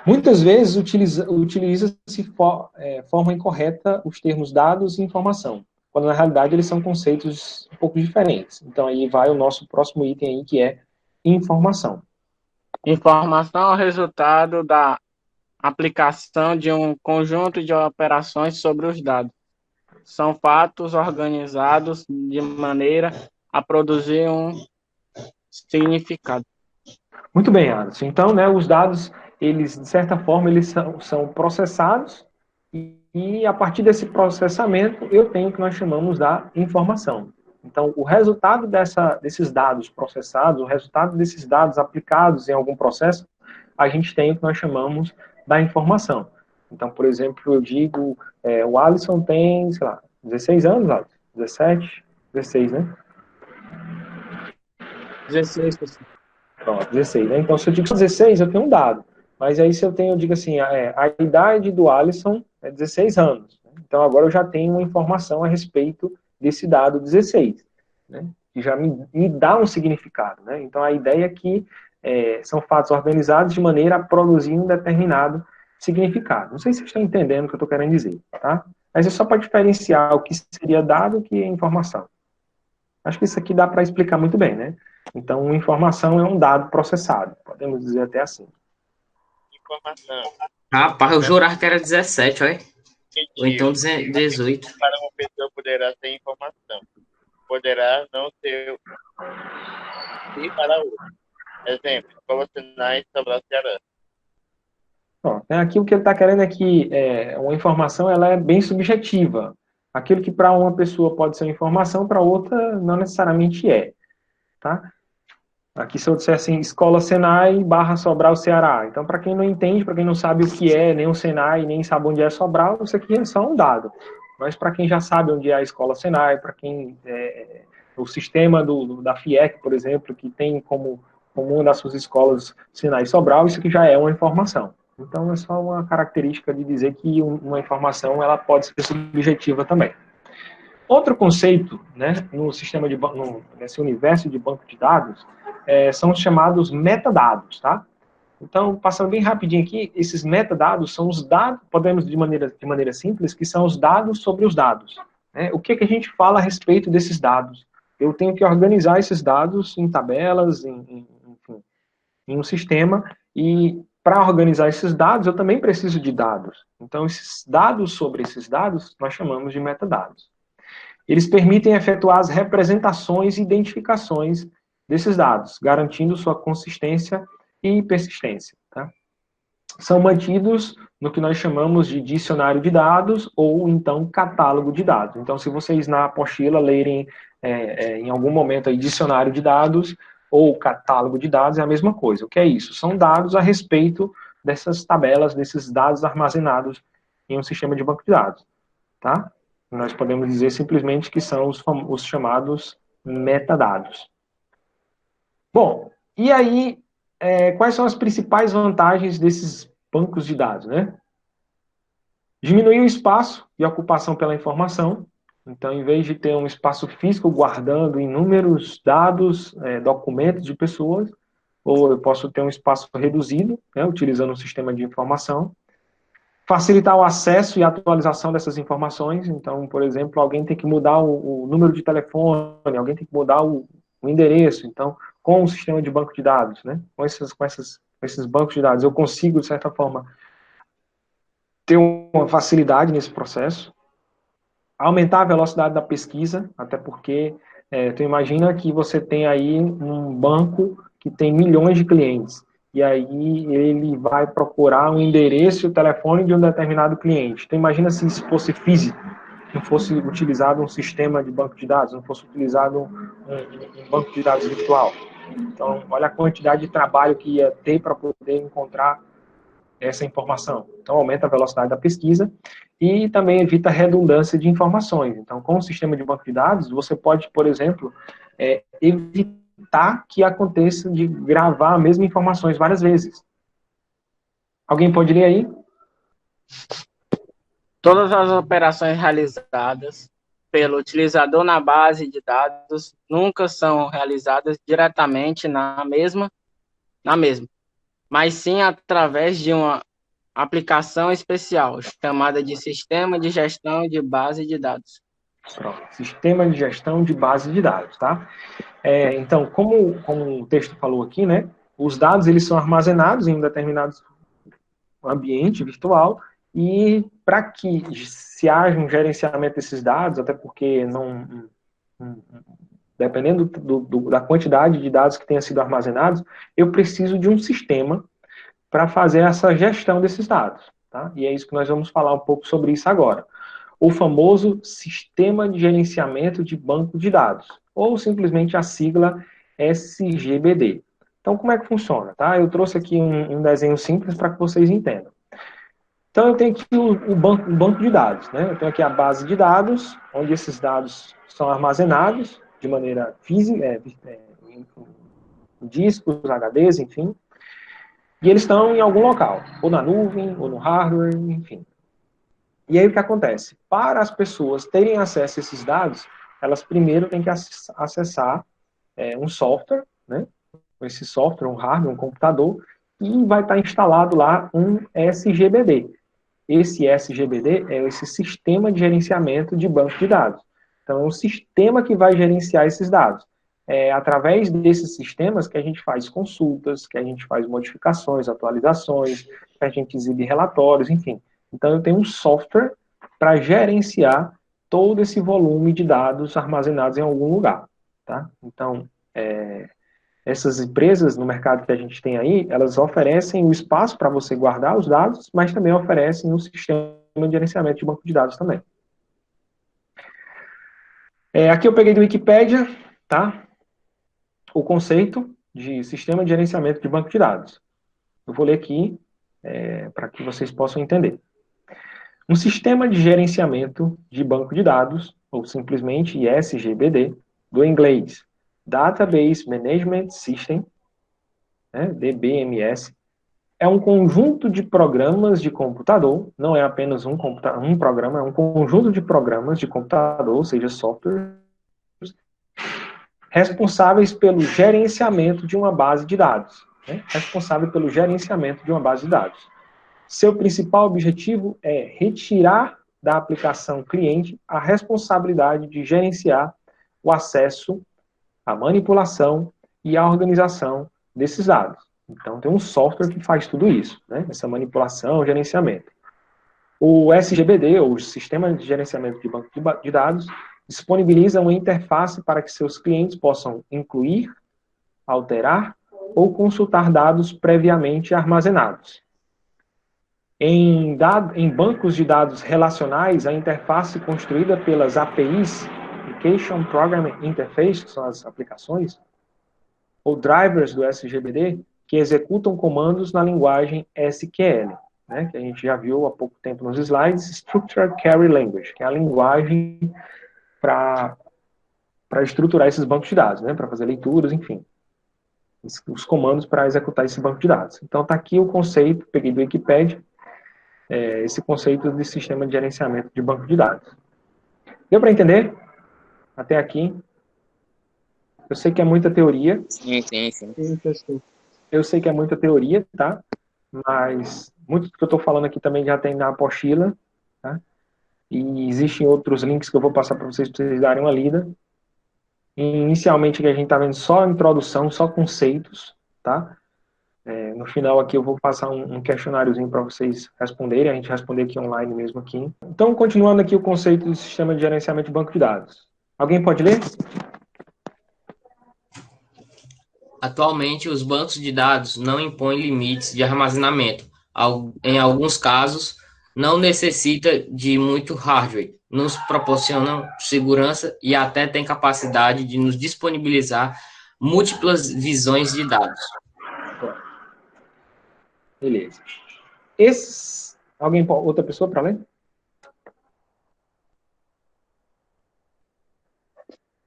Muitas vezes utiliza-se forma incorreta os termos dados e informação, quando na realidade eles são conceitos um pouco diferentes. Então aí vai o nosso próximo item aí, que é informação. Informação é o resultado da aplicação de um conjunto de operações sobre os dados. São fatos organizados de maneira a produzir um significado. Muito bem, Alisson. Então, né, os dados, eles, de certa forma, eles são processados e a partir desse processamento eu tenho o que nós chamamos da informação. Então, o resultado desses dados processados, o resultado desses dados aplicados em algum processo, a gente tem o que nós chamamos da informação. Então, por exemplo, eu digo, o Alisson tem, sei lá, 16 anos, Alisson? 17? 16, né? 16, pessoal. Pronto, 16, né? Então, se eu digo 16, eu tenho um dado. Mas aí, se eu digo assim, a idade do Alisson é 16 anos. Então, agora eu já tenho uma informação a respeito desse dado 16, né? Que já me dá um significado, né? Então, a ideia é que são fatos organizados de maneira a produzir um determinado significado. Não sei se vocês estão entendendo o que eu estou querendo dizer, tá? Mas é só para diferenciar o que seria dado e o que é informação. Acho que isso aqui dá para explicar muito bem, né? Então, informação é um dado processado, podemos dizer até assim. Informação. Rapaz, eu jurava que era 17, olha. Ou então 18. Para uma pessoa poderá ser informação. Poderá não ser e para outra. Exemplo, escola Sinai Sobral Ceará. Aqui o que ele está querendo é que uma informação ela é bem subjetiva. Aquilo que para uma pessoa pode ser uma informação, para outra não necessariamente é, tá? Aqui se eu disser assim, Escola Senai / Sobral Ceará. Então, para quem não entende, para quem não sabe o que é, nem o Senai, nem sabe onde é Sobral, isso aqui é só um dado. Mas para quem já sabe onde é a Escola Senai, para quem o sistema da FIEC, por exemplo, que tem como uma das suas escolas Senai Sobral, isso aqui já é uma informação. Então, é só uma característica de dizer que uma informação ela pode ser subjetiva também. Outro conceito, né, no sistema nesse universo de banco de dados, são os chamados metadados, tá? Então, passando bem rapidinho aqui, esses metadados são os dados, podemos de maneira simples, que são os dados sobre os dados. Né? O que a gente fala a respeito desses dados? Eu tenho que organizar esses dados em tabelas, enfim, em um sistema, e para organizar esses dados, eu também preciso de dados. Então, esses dados sobre esses dados, nós chamamos de metadados. Eles permitem efetuar as representações e identificações desses dados, garantindo sua consistência e persistência. Tá? São mantidos no que nós chamamos de dicionário de dados ou, então, catálogo de dados. Então, se vocês na apostila lerem em algum momento aí, dicionário de dados ou catálogo de dados, é a mesma coisa. O que é isso? São dados a respeito dessas tabelas, desses dados armazenados em um sistema de banco de dados. Tá? Nós podemos dizer simplesmente que são os chamados metadados. Bom, e aí, quais são as principais vantagens desses bancos de dados, né? Diminuir o espaço e a ocupação pela informação. Então, em vez de ter um espaço físico guardando inúmeros dados, documentos de pessoas, ou eu posso ter um espaço reduzido, né, utilizando um sistema de informação. Facilitar o acesso e atualização dessas informações. Então, por exemplo, alguém tem que mudar o número de telefone, alguém tem que mudar o endereço. Então, com o sistema de banco de dados, né? Com esses bancos de dados, eu consigo, de certa forma, ter uma facilidade nesse processo. Aumentar a velocidade da pesquisa, até porque tu imagina que você tem aí um banco que tem milhões de clientes. E aí ele vai procurar um endereço e o telefone de um determinado cliente. Então imagina se isso fosse físico, não fosse utilizado um sistema de banco de dados, não fosse utilizado um banco de dados virtual. Então, olha a quantidade de trabalho que ia ter para poder encontrar essa informação. Então, aumenta a velocidade da pesquisa e também evita a redundância de informações. Então, com o sistema de banco de dados, você pode, por exemplo, evitar que aconteça de gravar as mesmas informações várias vezes. Alguém pode ler aí? Todas as operações realizadas pelo utilizador na base de dados nunca são realizadas diretamente na mesma, mas sim através de uma aplicação especial, chamada de Sistema de Gestão de Base de Dados. Pronto. Sistema de Gestão de Base de Dados, tá? Então, como o texto falou aqui, né, os dados eles são armazenados em um determinado ambiente virtual e para que se haja um gerenciamento desses dados, até porque dependendo da quantidade de dados que tenha sido armazenados, eu preciso de um sistema para fazer essa gestão desses dados, tá? E é isso que nós vamos falar um pouco sobre isso agora. O famoso Sistema de Gerenciamento de Banco de Dados, ou simplesmente a sigla SGBD. Então, como é que funciona? Tá? Eu trouxe aqui um desenho simples para que vocês entendam. Então, eu tenho aqui o banco de dados. Né? Eu tenho aqui a base de dados, onde esses dados são armazenados de maneira física, em discos, HDs, enfim. E eles estão em algum local, ou na nuvem, ou no hardware, enfim. E aí o que acontece? Para as pessoas terem acesso a esses dados, elas primeiro têm que acessar um software, né? Esse software, um hardware, um computador, e vai estar instalado lá um SGBD. Esse SGBD é esse Sistema de Gerenciamento de Banco de Dados. Então, é um sistema que vai gerenciar esses dados. É através desses sistemas que a gente faz consultas, que a gente faz modificações, atualizações, que a gente exibe relatórios, enfim. Então, eu tenho um software para gerenciar todo esse volume de dados armazenados em algum lugar. Tá? Então, essas empresas no mercado que a gente tem aí, elas oferecem o espaço para você guardar os dados, mas também oferecem um sistema de gerenciamento de banco de dados também. Aqui eu peguei do Wikipedia, tá? O conceito de sistema de gerenciamento de banco de dados. Eu vou ler aqui para que vocês possam entender. Um sistema de gerenciamento de banco de dados, ou simplesmente SGBD, do inglês Database Management System, né, DBMS, é um conjunto de programas de computador, não é apenas um programa, é um conjunto de programas de computador, ou seja, software, responsáveis pelo gerenciamento de uma base de dados. Né? Responsável pelo gerenciamento de uma base de dados. Seu principal objetivo é retirar da aplicação cliente a responsabilidade de gerenciar o acesso, a manipulação e a organização desses dados. Então, tem um software que faz tudo isso, né? Essa manipulação, gerenciamento. O SGBD, ou Sistema de Gerenciamento de Banco de Dados, disponibiliza uma interface para que seus clientes possam incluir, alterar ou consultar dados previamente armazenados. Em bancos de dados relacionais, a interface construída pelas APIs, Application Programming Interface, que são as aplicações, ou drivers do SGBD, que executam comandos na linguagem SQL, né, que a gente já viu há pouco tempo nos slides, Structured Query Language, que é a linguagem para estruturar esses bancos de dados, né, para fazer leituras, enfim, os comandos para executar esse banco de dados. Então, está aqui o conceito, peguei do Wikipedia, esse conceito de sistema de gerenciamento de banco de dados. Deu para entender? Até aqui. Eu sei que é muita teoria. Sim. Eu sei que é muita teoria, tá? Mas muito do que eu estou falando aqui também já tem na apostila, tá? E existem outros links que eu vou passar para vocês darem uma lida. E, inicialmente, a gente está vendo só a introdução, só conceitos, tá? No final aqui eu vou passar um questionáriozinho para vocês responderem, a gente responder aqui online mesmo aqui. Então, continuando aqui o conceito do sistema de gerenciamento de banco de dados. Alguém pode ler? Atualmente, os bancos de dados não impõem limites de armazenamento. Em alguns casos, não necessita de muito hardware, nos proporcionam segurança e até tem capacidade de nos disponibilizar múltiplas visões de dados. Beleza. Outra pessoa para ler?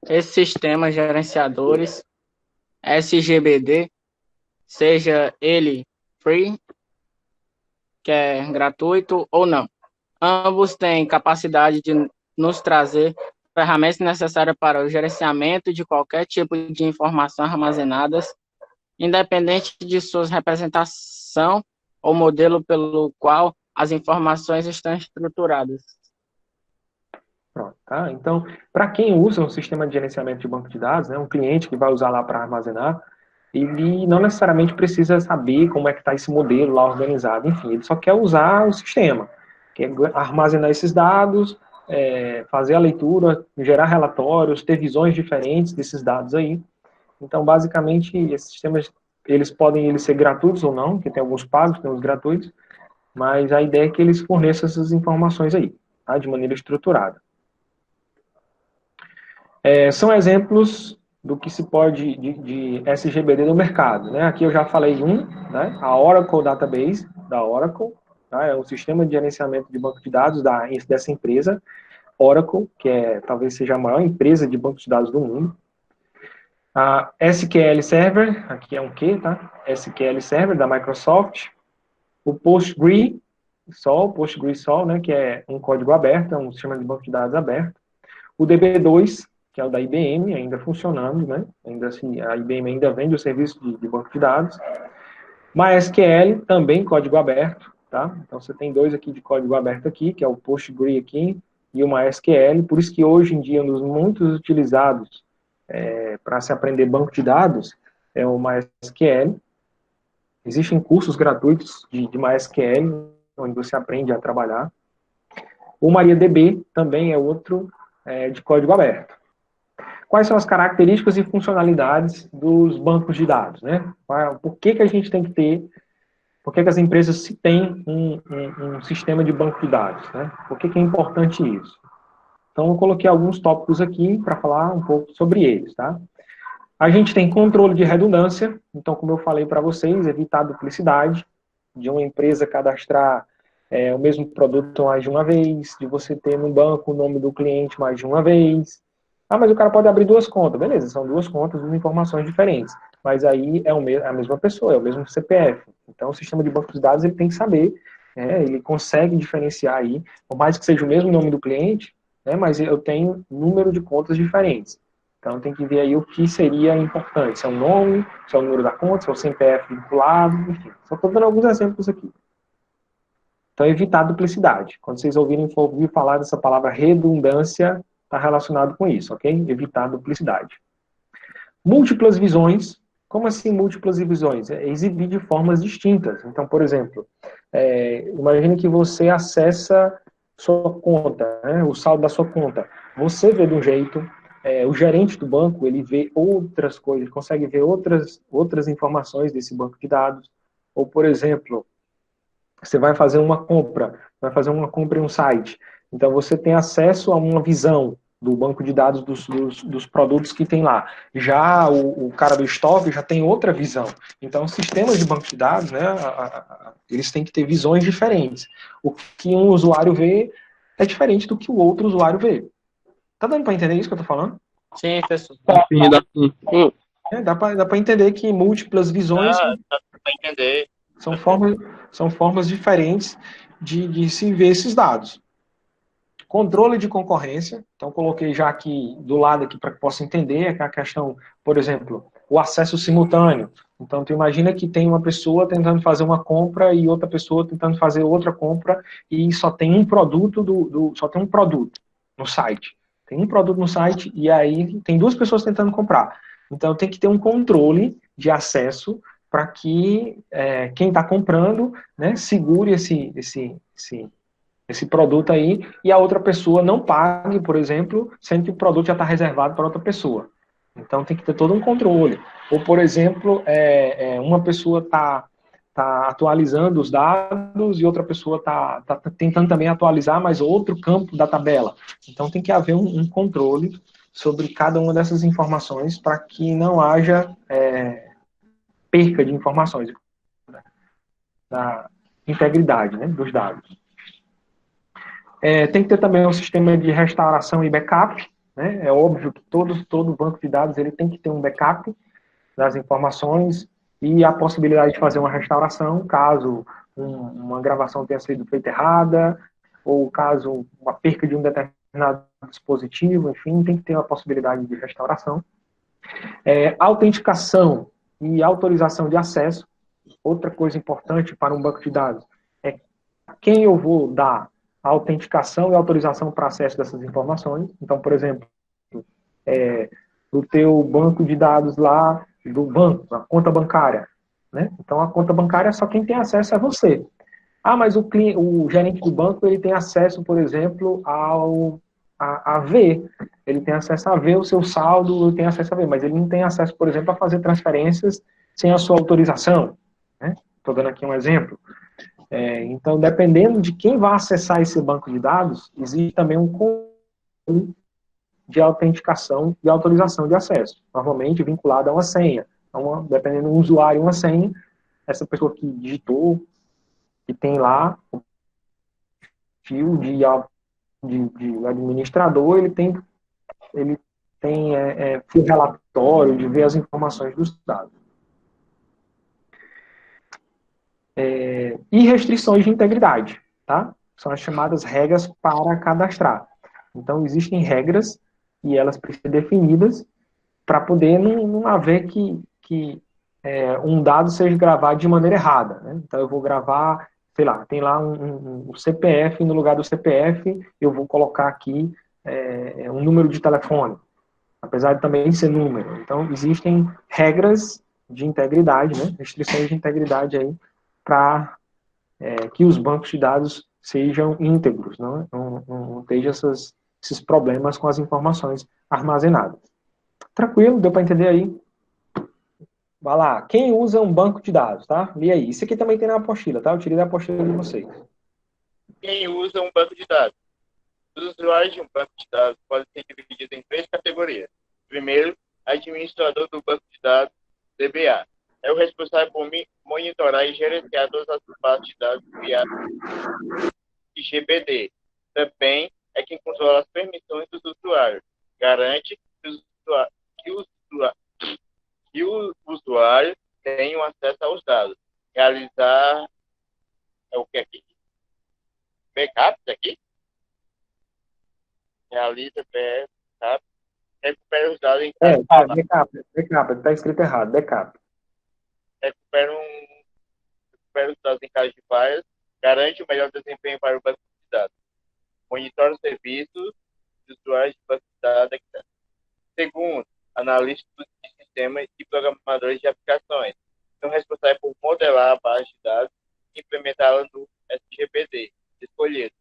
Esses sistemas gerenciadores SGBD, seja ele free, que é gratuito, ou não, ambos têm capacidade de nos trazer ferramentas necessárias para o gerenciamento de qualquer tipo de informação armazenadas, independente de sua representação ou modelo pelo qual as informações estão estruturadas. Pronto, tá? Então, para quem usa um sistema de gerenciamento de banco de dados, né, um cliente que vai usar lá para armazenar, ele não necessariamente precisa saber como é que está esse modelo lá organizado, enfim, ele só quer usar o sistema, quer armazenar esses dados, fazer a leitura, gerar relatórios, ter visões diferentes desses dados aí. Então, basicamente, esses sistemas, eles podem ser gratuitos ou não, que tem alguns pagos, tem uns gratuitos, mas a ideia é que eles forneçam essas informações aí, tá, de maneira estruturada. São exemplos do que se pode de SGBD no mercado, né? Aqui eu já falei né? A Oracle Database, da Oracle, tá? É o sistema de gerenciamento de banco de dados dessa empresa, Oracle, que talvez seja a maior empresa de banco de dados do mundo. A SQL Server, aqui é um Q, tá? SQL Server, da Microsoft. O PostgreSQL, né? Que é um código aberto, é um sistema de banco de dados aberto. O DB2, que é o da IBM, ainda funcionando, né? Ainda assim, a IBM ainda vende o serviço de banco de dados. MySQL, também código aberto, tá? Então, você tem dois aqui de código aberto aqui, que é o Postgre aqui e o MySQL. Por isso que hoje em dia, um dos muitos utilizados para se aprender banco de dados é o MySQL. Existem cursos gratuitos de MySQL, onde você aprende a trabalhar. O MariaDB também é outro de código aberto. Quais são as características e funcionalidades dos bancos de dados, né? Por que a gente tem que ter, por que as empresas têm um sistema de banco de dados, né? Por que é importante isso? Então, eu coloquei alguns tópicos aqui para falar um pouco sobre eles, tá? A gente tem controle de redundância. Então, como eu falei para vocês, evitar a duplicidade de uma empresa cadastrar o mesmo produto mais de uma vez, de você ter no banco o nome do cliente mais de uma vez. Ah, mas o cara pode abrir duas contas. Beleza, são duas contas com informações diferentes. Mas aí é a mesma pessoa, é o mesmo CPF. Então, o sistema de banco de dados ele tem que saber, ele consegue diferenciar aí, por mais que seja o mesmo nome do cliente, mas eu tenho número de contas diferentes. Então, tem que ver aí o que seria importante. Se é o nome, se é o número da conta, se é o CPF vinculado, enfim. Só estou dando alguns exemplos aqui. Então, evitar duplicidade. Quando vocês ouvir falar dessa palavra redundância, está relacionado com isso, ok? Evitar duplicidade. Múltiplas visões. Como assim múltiplas visões? É exibir de formas distintas. Então, por exemplo, imagine que você acessa sua conta, o saldo da sua conta. Você vê de um jeito, o gerente do banco, ele vê outras coisas, ele consegue ver outras informações desse banco de dados. Ou, por exemplo, você vai fazer uma compra em um site. Então, você tem acesso a uma visão do banco de dados dos produtos que tem lá. Já o cara do estoque já tem outra visão. Então, sistemas de banco de dados, eles têm que ter visões diferentes. O que um usuário vê é diferente do que o outro usuário vê. Tá dando para entender isso que eu tô falando? Sim, professor. Dá para entender que múltiplas visões Dá para entender. são formas diferentes de se ver esses dados. Controle de concorrência, então coloquei já aqui do lado aqui para que possa entender, é a questão, por exemplo, o acesso simultâneo. Então, tu imagina que tem uma pessoa tentando fazer uma compra e outra pessoa tentando fazer outra compra e só tem um produto só tem um produto no site. Tem um produto no site e aí tem duas pessoas tentando comprar. Então, tem que ter um controle de acesso para que quem está comprando, segure esse produto aí e a outra pessoa não pague, por exemplo, sendo que o produto já está reservado para outra pessoa. Então tem que ter todo um controle. Ou, por exemplo, uma pessoa está atualizando os dados e outra pessoa está tentando também atualizar mais outro campo da tabela. Então tem que haver um controle sobre cada uma dessas informações para que não haja perca de informações da integridade dos dados. Tem que ter também um sistema de restauração e backup. É óbvio que todo banco de dados ele tem que ter um backup das informações e a possibilidade de fazer uma restauração caso uma gravação tenha sido feita errada ou caso uma perca de um determinado dispositivo, enfim, tem que ter uma possibilidade de restauração. Autenticação e autorização de acesso. Outra coisa importante para um banco de dados é quem eu vou dar a autenticação e autorização para acesso dessas informações. Então, por exemplo, do teu banco de dados lá, do banco, a conta bancária. Então, a conta bancária só quem tem acesso é você. Ah, mas o gerente do banco ele tem acesso, por exemplo, a ver. Ele tem acesso a ver o seu saldo, ele tem acesso a ver, mas ele não tem acesso, por exemplo, a fazer transferências sem a sua autorização. Estou dando aqui um exemplo. Então, dependendo de quem vai acessar esse banco de dados, existe também um controle de autenticação e autorização de acesso, normalmente vinculado a uma senha. Então, dependendo do usuário e uma senha, essa pessoa que digitou, que tem lá o perfil de administrador, ele tem fio relatório de ver as informações dos dados. E restrições de integridade, tá? São as chamadas regras para cadastrar. Então, existem regras e elas precisam ser definidas para poder não haver que um dado seja gravado de maneira errada. Então, eu vou gravar, sei lá, tem lá um CPF, no lugar do CPF, eu vou colocar aqui um número de telefone, apesar de também ser número. Então, existem regras de integridade, restrições de integridade aí, para que os bancos de dados sejam íntegros, não tenha esses problemas com as informações armazenadas. Tranquilo? Deu para entender aí? Vai lá. Quem usa um banco de dados, tá? E aí? Isso aqui também tem na apostila, tá? Eu tirei da apostila de vocês. Quem usa um banco de dados? Os usuários de um banco de dados podem ser divididos em três categorias. Primeiro, administrador do banco de dados, DBA. É o responsável por monitorar e gerenciar todas as bases de dados criadas de GPD. Também é quem controla as permissões dos usuários. Garante que o usuário tenha acesso aos dados. Realizar... É o que aqui? Backups aqui? Realiza backup. Recupera os dados em caso de falha. Backup, está escrito errado, backup. Recupera os dados em caso de falhas. Garante o melhor desempenho para o banco de dados. Monitora os serviços de usuários de banco de dados, etc. Segundo, analistas de sistemas e programadores de aplicações. São responsáveis por modelar a base de dados e implementá-la no SGPD escolhido.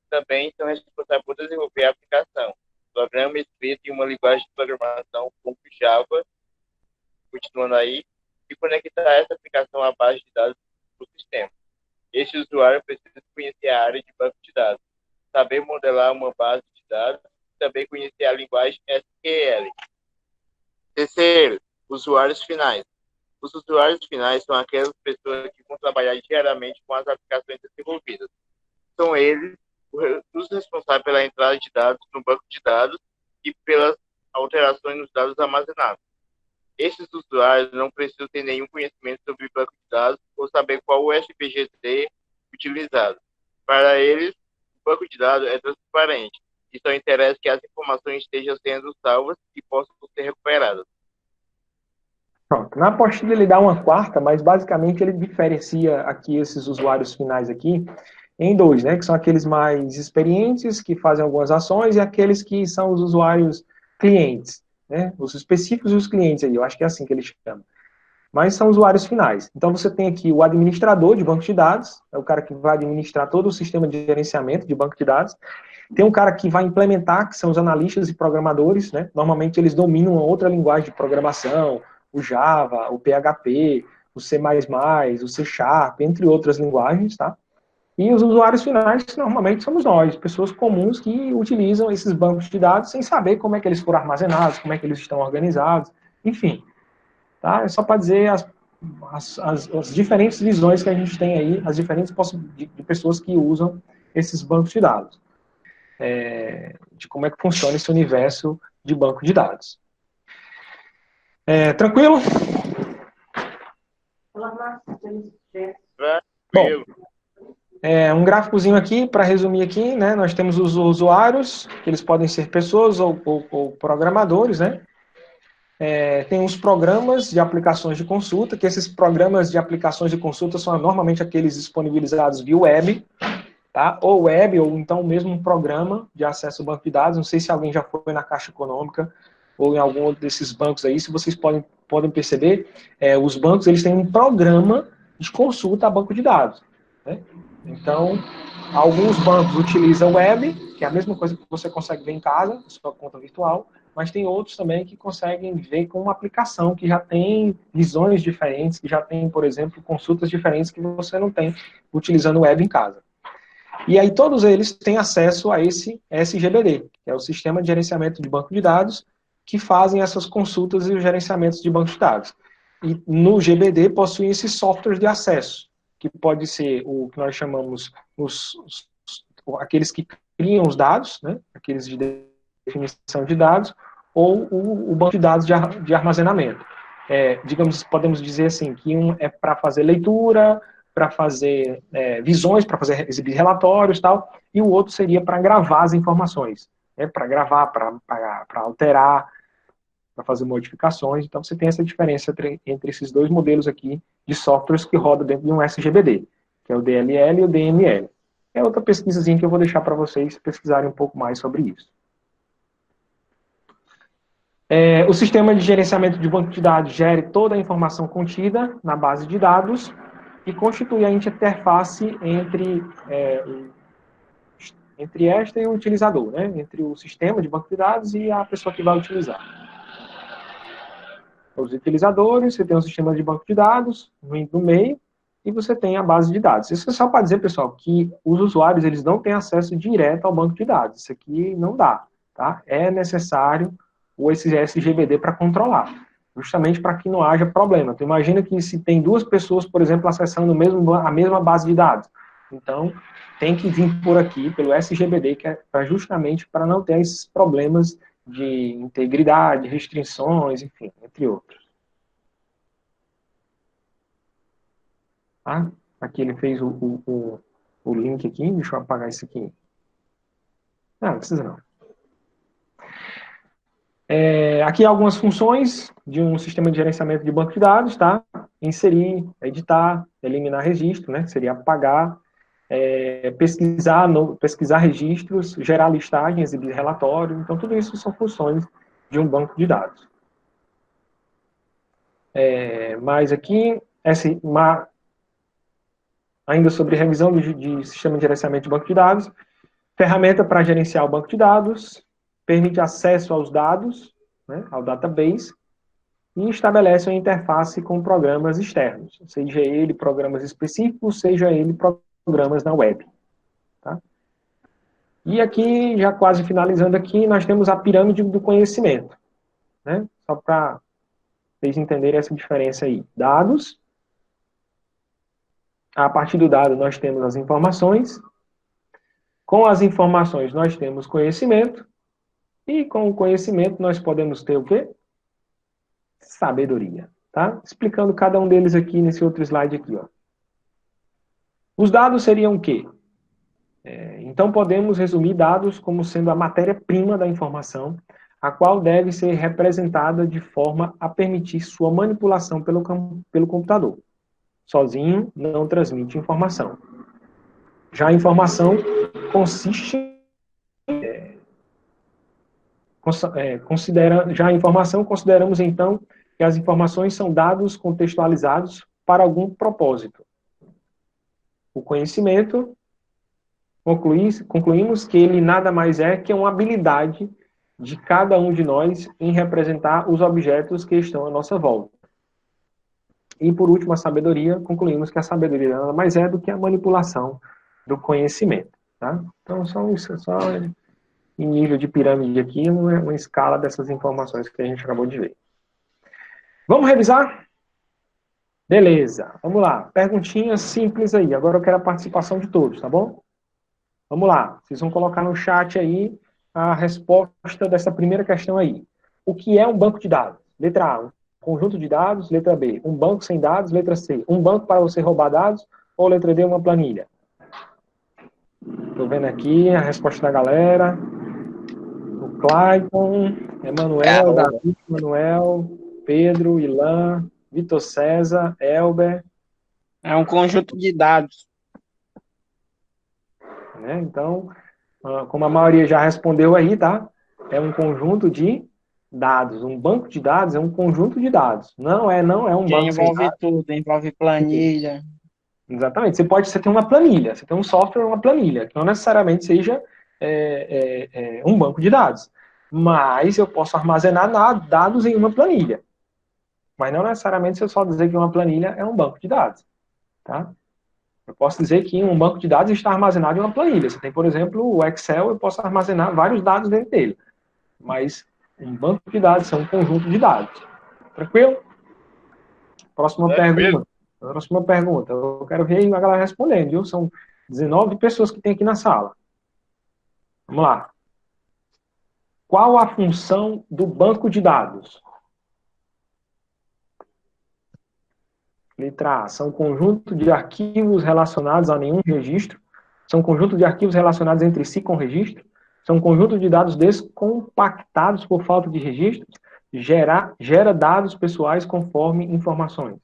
Também são responsáveis por desenvolver a aplicação, programa escrito em uma linguagem de programação como Java, continuando aí, e conectar essa aplicação à base de dados do sistema. Este usuário precisa conhecer a área de banco de dados, saber modelar uma base de dados e também conhecer a linguagem SQL. Terceiro, usuários finais. Os usuários finais são aquelas pessoas que vão trabalhar diariamente com as aplicações desenvolvidas. São eles os responsáveis pela entrada de dados no banco de dados e pelas alterações nos dados armazenados. Esses usuários não precisam ter nenhum conhecimento sobre o banco de dados ou saber qual o SPGT utilizado. Para eles, o banco de dados é transparente e só interessa que as informações estejam sendo salvas e possam ser recuperadas. Pronto. Na apostila ele dá uma quarta, mas basicamente ele diferencia aqui esses usuários finais aqui em dois, né? Que são aqueles mais experientes, que fazem algumas ações, e aqueles que são os usuários clientes, né? Os específicos e os clientes aí, eu acho que é assim que eles chamam. Mas são usuários finais. Então você tem aqui o administrador de banco de dados, é o cara que vai administrar todo o sistema de gerenciamento de banco de dados. Tem um cara que vai implementar, que são os analistas e programadores, né? Normalmente eles dominam outra linguagem de programação, o Java, o PHP, o C++, o C Sharp, entre outras linguagens, tá? E os usuários finais, normalmente, somos nós, pessoas comuns que utilizam esses bancos de dados sem saber como é que eles foram armazenados, como é que eles estão organizados, enfim. Tá? É só para dizer as diferentes visões que a gente tem aí, as diferentes possibilidades de pessoas que usam esses bancos de dados. De como é que funciona esse universo de banco de dados. Tranquilo? Bom, um gráficozinho aqui, para resumir aqui, né? Nós temos os usuários, que eles podem ser pessoas ou programadores, né? Tem os programas de aplicações de consulta, que esses programas de aplicações de consulta são normalmente aqueles disponibilizados via web, tá? Ou web, ou então mesmo um programa de acesso ao banco de dados. Não sei se alguém já foi na Caixa Econômica ou em algum desses bancos aí, se vocês podem perceber, os bancos eles têm um programa de consulta a banco de dados, né? Então, alguns bancos utilizam web, que é a mesma coisa que você consegue ver em casa, sua conta virtual, mas tem outros também que conseguem ver com uma aplicação que já tem visões diferentes, que já tem, por exemplo, consultas diferentes que você não tem utilizando web em casa. E aí todos eles têm acesso a esse SGBD, que é o Sistema de Gerenciamento de Banco de Dados, que fazem essas consultas e os gerenciamentos de banco de dados. E no GBD possuem esses softwares de acesso, que pode ser o que nós chamamos aqueles que criam os dados, né, aqueles de definição de dados, ou o banco de dados de armazenamento. Digamos, podemos dizer assim, que um é para fazer leitura, para fazer visões, para exibir relatórios e tal, e o outro seria para gravar as informações, para gravar, para alterar, para fazer modificações. Então você tem essa diferença entre esses dois modelos aqui de softwares que rodam dentro de um SGBD, que é o DLL e o DML. É outra pesquisazinha que eu vou deixar para vocês pesquisarem um pouco mais sobre isso. O sistema de gerenciamento de banco de dados gere toda a informação contida na base de dados e constitui a interface entre esta e o utilizador, né? Entre o sistema de banco de dados e a pessoa que vai utilizar. Os utilizadores, você tem um sistema de banco de dados no meio, e você tem a base de dados. Isso é só para dizer, pessoal, que os usuários eles não têm acesso direto ao banco de dados. Isso aqui não dá, tá? É necessário o SGBD para controlar, justamente para que não haja problema. Então, imagina que se tem duas pessoas, por exemplo, acessando a mesma base de dados. Então, tem que vir por aqui, pelo SGBD, que é justamente para não ter esses problemas de integridade, restrições, enfim, entre outros. Tá? Aqui ele fez o link aqui, deixa eu apagar isso aqui. Não precisa não. Aqui algumas funções de um sistema de gerenciamento de banco de dados, tá? Inserir, editar, eliminar registro, né? Seria apagar, pesquisar registros, gerar listagem, exibir relatório. Então, tudo isso são funções de um banco de dados. Mas aqui, ainda sobre revisão de sistema de gerenciamento de banco de dados, ferramenta para gerenciar o banco de dados, permite acesso aos dados, né, ao database, e estabelece uma interface com programas externos, seja ele programas específicos, seja ele programas na web. Tá? E aqui, já quase finalizando aqui, nós temos a pirâmide do conhecimento. Né? Só para vocês entenderem essa diferença aí. Dados. A partir do dado, nós temos as informações. Com as informações, nós temos conhecimento. E com o conhecimento, nós podemos ter o quê? Sabedoria. Tá? Explicando cada um deles aqui nesse outro slide aqui. Ó. Os dados seriam o quê? Então, podemos resumir dados como sendo a matéria-prima da informação, a qual deve ser representada de forma a permitir sua manipulação pelo computador. Sozinho, não transmite informação. Já a informação consideramos então que as informações são dados contextualizados para algum propósito. O conhecimento, concluímos que ele nada mais é que uma habilidade de cada um de nós em representar os objetos que estão à nossa volta. E, por último, a sabedoria, concluímos que a sabedoria nada mais é do que a manipulação do conhecimento. Tá? Então, só em nível de pirâmide aqui, uma escala dessas informações que a gente acabou de ver. Vamos revisar? Beleza, vamos lá. Perguntinhas simples aí. Agora eu quero a participação de todos, tá bom? Vamos lá. Vocês vão colocar no chat aí a resposta dessa primeira questão aí. O que é um banco de dados? Letra A, um conjunto de dados. Letra B, um banco sem dados. Letra C, um banco para você roubar dados. Ou letra D, uma planilha? Estou vendo aqui a resposta da galera. O Clayton, Emanuel, Davi, Manuel, Pedro, Ilan, Vitor César, Elber. É um conjunto de dados. Né? Então, como a maioria já respondeu aí, tá? É um conjunto de dados. Um banco de dados é um conjunto de dados. Não é um que banco envolve tudo, envolve planilha. Exatamente. Você tem uma planilha, você tem um software, uma planilha, que não necessariamente seja um banco de dados. Mas eu posso armazenar dados em uma planilha. Mas não necessariamente se eu só dizer que uma planilha é um banco de dados. Tá? Eu posso dizer que um banco de dados está armazenado em uma planilha. Você tem, por exemplo, o Excel, eu posso armazenar vários dados dentro dele. Mas um banco de dados é um conjunto de dados. Tranquilo? Próxima pergunta. Eu quero ver a galera respondendo, viu? São 19 pessoas que tem aqui na sala. Vamos lá. Qual a função do banco de dados? Letra A. São conjunto de arquivos relacionados a nenhum registro. São conjunto de arquivos relacionados entre si com registro. São conjunto de dados descompactados por falta de registros. Gera dados pessoais conforme informações.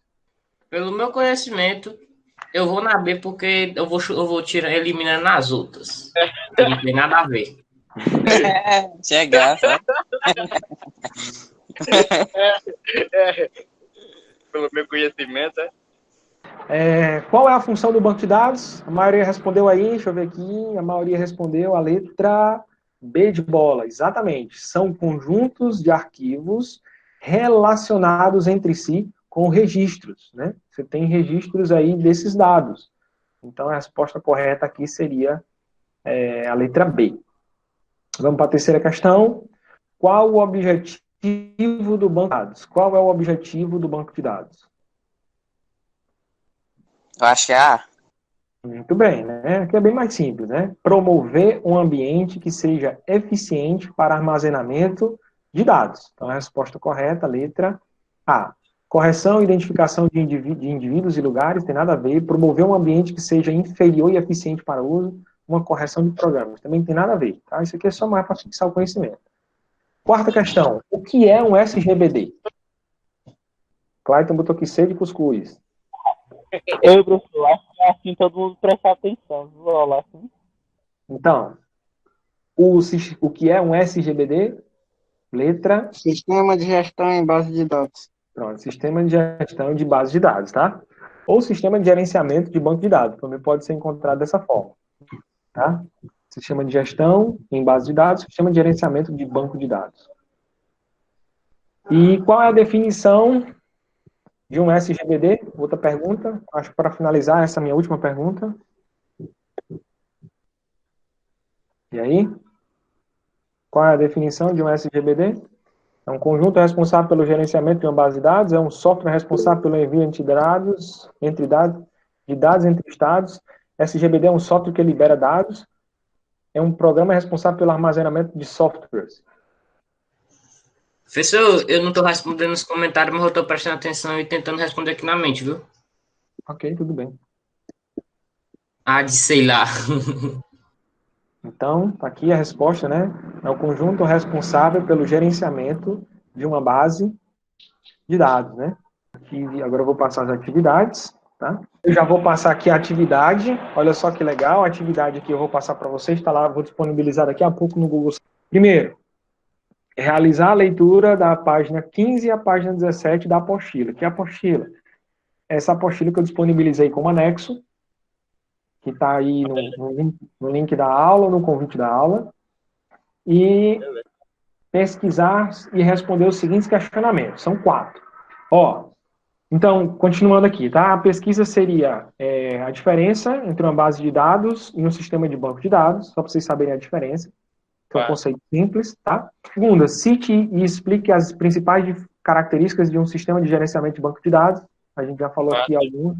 Pelo meu conhecimento, eu vou na B porque eu vou eliminando as outras. Não tem nada a ver. Chegar, sabe? Pelo meu conhecimento, qual é a função do banco de dados? A maioria respondeu aí, deixa eu ver aqui. A maioria respondeu a letra B de bola. Exatamente. São conjuntos de arquivos relacionados entre si com registros, né? Você tem registros aí desses dados. Então, a resposta correta aqui seria a letra B. Vamos para a terceira questão. Qual o objetivo do banco de dados? Qual é o objetivo do banco de dados? Eu acho que é A. Muito bem, né? Aqui é bem mais simples, né? Promover um ambiente que seja eficiente para armazenamento de dados. Então, a resposta correta, letra A. Correção e identificação de indivíduos e lugares, tem nada a ver. Promover um ambiente que seja inferior e eficiente para o uso, uma correção de programas. Também tem nada a ver, tá? Isso aqui é só mais para fixar o conhecimento. Quarta questão. O que é um SGBD? Clayton botou aqui C de cuscuz. Eu, professor, acho que é assim todo mundo prestar atenção. Vou lá, assim. Então, o que é um SGBD? Letra... Sistema de gestão em base de dados. Pronto, sistema de gestão de base de dados, tá? Ou sistema de gerenciamento de banco de dados, também pode ser encontrado dessa forma, tá? Sistema de gestão em base de dados, sistema de gerenciamento de banco de dados. E qual é a definição de um SGBD? Outra pergunta, acho que para finalizar essa minha última pergunta. E aí? Qual é a definição de um SGBD? É um conjunto responsável pelo gerenciamento de uma base de dados, é um software responsável pelo envio de dados entre estados. SGBD é um software que libera dados, é um programa responsável pelo armazenamento de softwares. Professor, eu não estou respondendo nos comentários, mas eu estou prestando atenção e tentando responder aqui na mente, viu? Ok, tudo bem. Ah, de sei lá. Então, tá aqui a resposta, né? É o conjunto responsável pelo gerenciamento de uma base de dados, né? Aqui, agora eu vou passar as atividades, tá? Eu já vou passar aqui a atividade. Olha só que legal, a atividade aqui eu vou passar para vocês, está lá, vou disponibilizar daqui a pouco no Google. Primeiro, realizar a leitura da página 15 e a página 17 da apostila. Que é a apostila? Essa apostila que eu disponibilizei como anexo, que está aí no link da aula, no convite da aula, e pesquisar e responder os seguintes questionamentos. São 4. Então, continuando aqui, tá? A pesquisa seria a diferença entre uma base de dados e um sistema de banco de dados, só para vocês saberem a diferença. Que é um conceito simples, tá? Segunda, cite e explique as principais características de um sistema de gerenciamento de banco de dados. A gente já falou aqui alguns,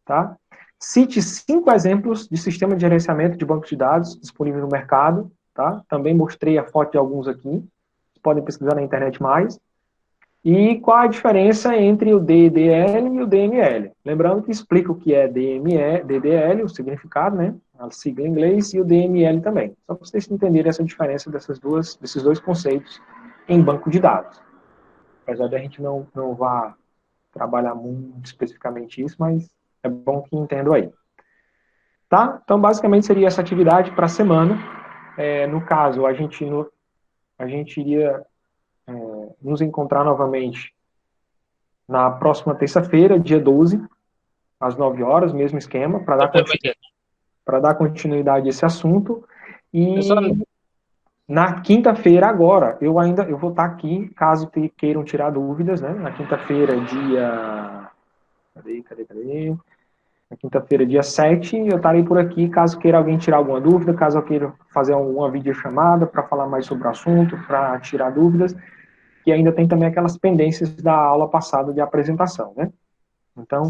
tá? Cite 5 exemplos de sistema de gerenciamento de banco de dados disponível no mercado, tá? Também mostrei a foto de alguns aqui. Vocês podem pesquisar na internet mais. E qual a diferença entre o DDL e o DML? Lembrando que explica o que é DDL, o significado, né? A sigla em inglês, e o DML também. Só para vocês entenderem essa diferença desses dois conceitos em banco de dados. Apesar de a gente não vá trabalhar muito especificamente isso, mas é bom que entendam aí. Tá? Então, basicamente, seria essa atividade para a semana. No caso, a gente iria nos encontrar novamente na próxima terça-feira, dia 12, às 9 horas, mesmo esquema, para dar continuidade a esse assunto. E na quinta-feira, agora, eu vou estar aqui, caso queiram tirar dúvidas, né? Na quinta-feira, dia... Cadê? Na quinta-feira, dia 7, eu estarei por aqui, caso queira alguém tirar alguma dúvida, caso eu queira fazer uma videochamada para falar mais sobre o assunto, para tirar dúvidas, que ainda tem também aquelas pendências da aula passada de apresentação, né? Então...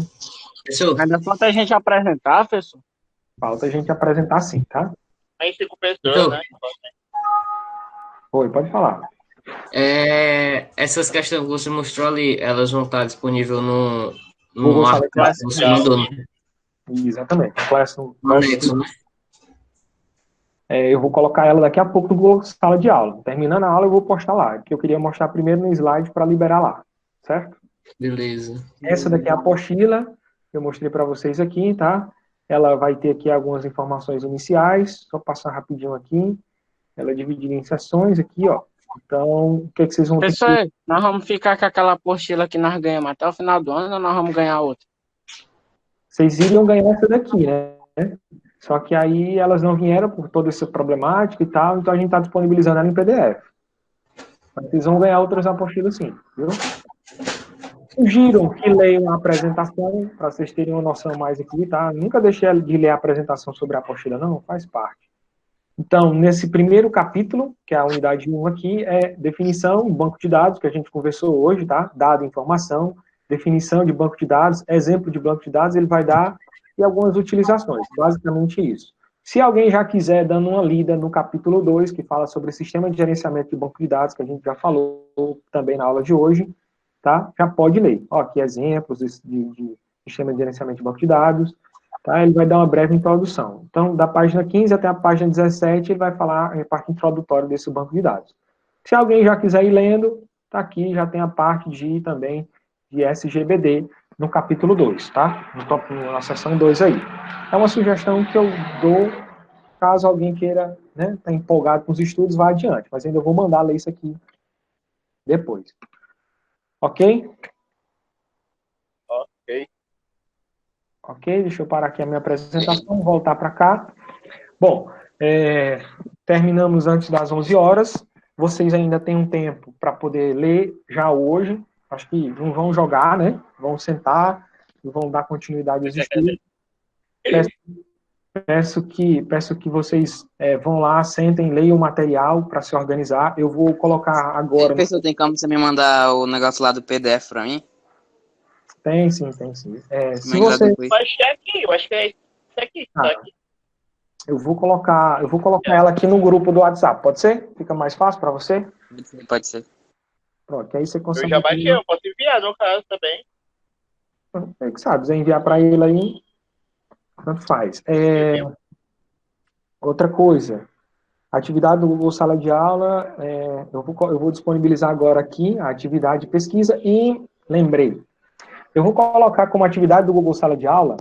Ainda falta a gente apresentar, professor? Falta a gente apresentar sim, tá? Aí fica o professor, né? Oi, pode falar. Essas questões que você mostrou ali, elas vão estar disponíveis no arquivo. Você mandou, né? Exatamente. No anexo, né? Eu vou colocar ela daqui a pouco no Google Sala de Aula. Terminando a aula, eu vou postar lá, que eu queria mostrar primeiro no slide para liberar lá, certo? Beleza. Essa daqui é a apostila que eu mostrei para vocês aqui, tá? Ela vai ter aqui algumas informações iniciais, só passar rapidinho aqui. Ela é dividida em seções aqui, ó. Então, o que é que vocês vão ter? Pessoal, nós vamos ficar com aquela apostila que nós ganhamos até o final do ano, ou nós vamos ganhar outra? Vocês iriam ganhar essa daqui, né? Só que aí elas não vieram por toda essa problemática e tal, então a gente está disponibilizando ela em PDF. Mas vocês vão ganhar outras apostilas sim, viu? Sugiro que leiam a apresentação, para vocês terem uma noção mais aqui, tá? Nunca deixei de ler a apresentação sobre a apostila, não, faz parte. Então, nesse primeiro capítulo, que é a unidade 1 aqui, é definição, banco de dados, que a gente conversou hoje, tá? Dado, informação, definição de banco de dados, exemplo de banco de dados, ele vai dar, e algumas utilizações, basicamente isso. Se alguém já quiser, dando uma lida no capítulo 2, que fala sobre o sistema de gerenciamento de banco de dados, que a gente já falou também na aula de hoje, tá? Já pode ler. Ó, aqui exemplos de sistema de gerenciamento de banco de dados, tá? Ele vai dar uma breve introdução. Então, da página 15 até a página 17, ele vai falar a parte introdutória desse banco de dados. Se alguém já quiser ir lendo, tá aqui, já tem a parte também de SGBD no capítulo 2, tá? Na seção 2 aí. É uma sugestão que eu dou, caso alguém queira, né, tá empolgado com os estudos, vá adiante, mas ainda vou mandar ler isso aqui depois. Ok? Ok. Ok, deixa eu parar aqui a minha apresentação, voltar para cá. Bom, terminamos antes das 11 horas. Vocês ainda têm um tempo para poder ler já hoje. Acho que não vão jogar, né? Vão sentar e vão dar continuidade aos estudos. Peço que vocês vão lá, sentem, leiam o material para se organizar. Eu vou colocar agora... Pessoal, tem como você me mandar o negócio lá do PDF para mim? Tem sim, tem sim. Se Mandar você... depois. Eu acho que é aqui, eu acho que é isso aqui. Ah. Tá aqui. Eu vou colocar ela aqui no grupo do WhatsApp, pode ser? Fica mais fácil para você? Pode ser. Pronto, aí você Eu consegue... já baixei, eu posso enviar no caso também. É que sabe, se enviar para ele aí, tanto faz. Outra coisa, a atividade do Google Sala de Aula, eu vou disponibilizar agora aqui a atividade de pesquisa e lembrei, eu vou colocar como atividade do Google Sala de Aula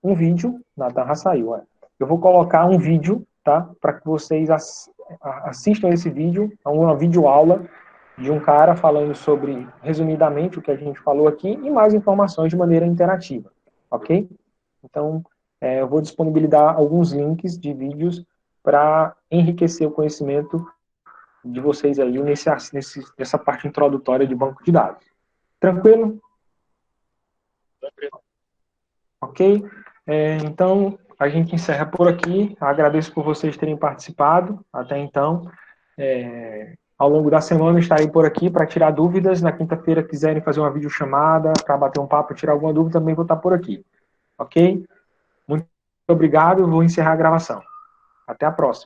um vídeo, Nathan já saiu, eu vou colocar um vídeo, tá, para que vocês assistam esse vídeo, é uma videoaula de um cara falando sobre, resumidamente, o que a gente falou aqui e mais informações de maneira interativa, ok? Então, eu vou disponibilizar alguns links de vídeos para enriquecer o conhecimento de vocês aí nessa parte introdutória de banco de dados. Tranquilo? Ok? Então, a gente encerra por aqui. Agradeço por vocês terem participado até então. Ao longo da semana estarei por aqui para tirar dúvidas. Na quinta-feira, quiserem fazer uma videochamada para bater um papo, tirar alguma dúvida, também vou estar por aqui. Ok? Muito obrigado. Vou encerrar a gravação. Até a próxima.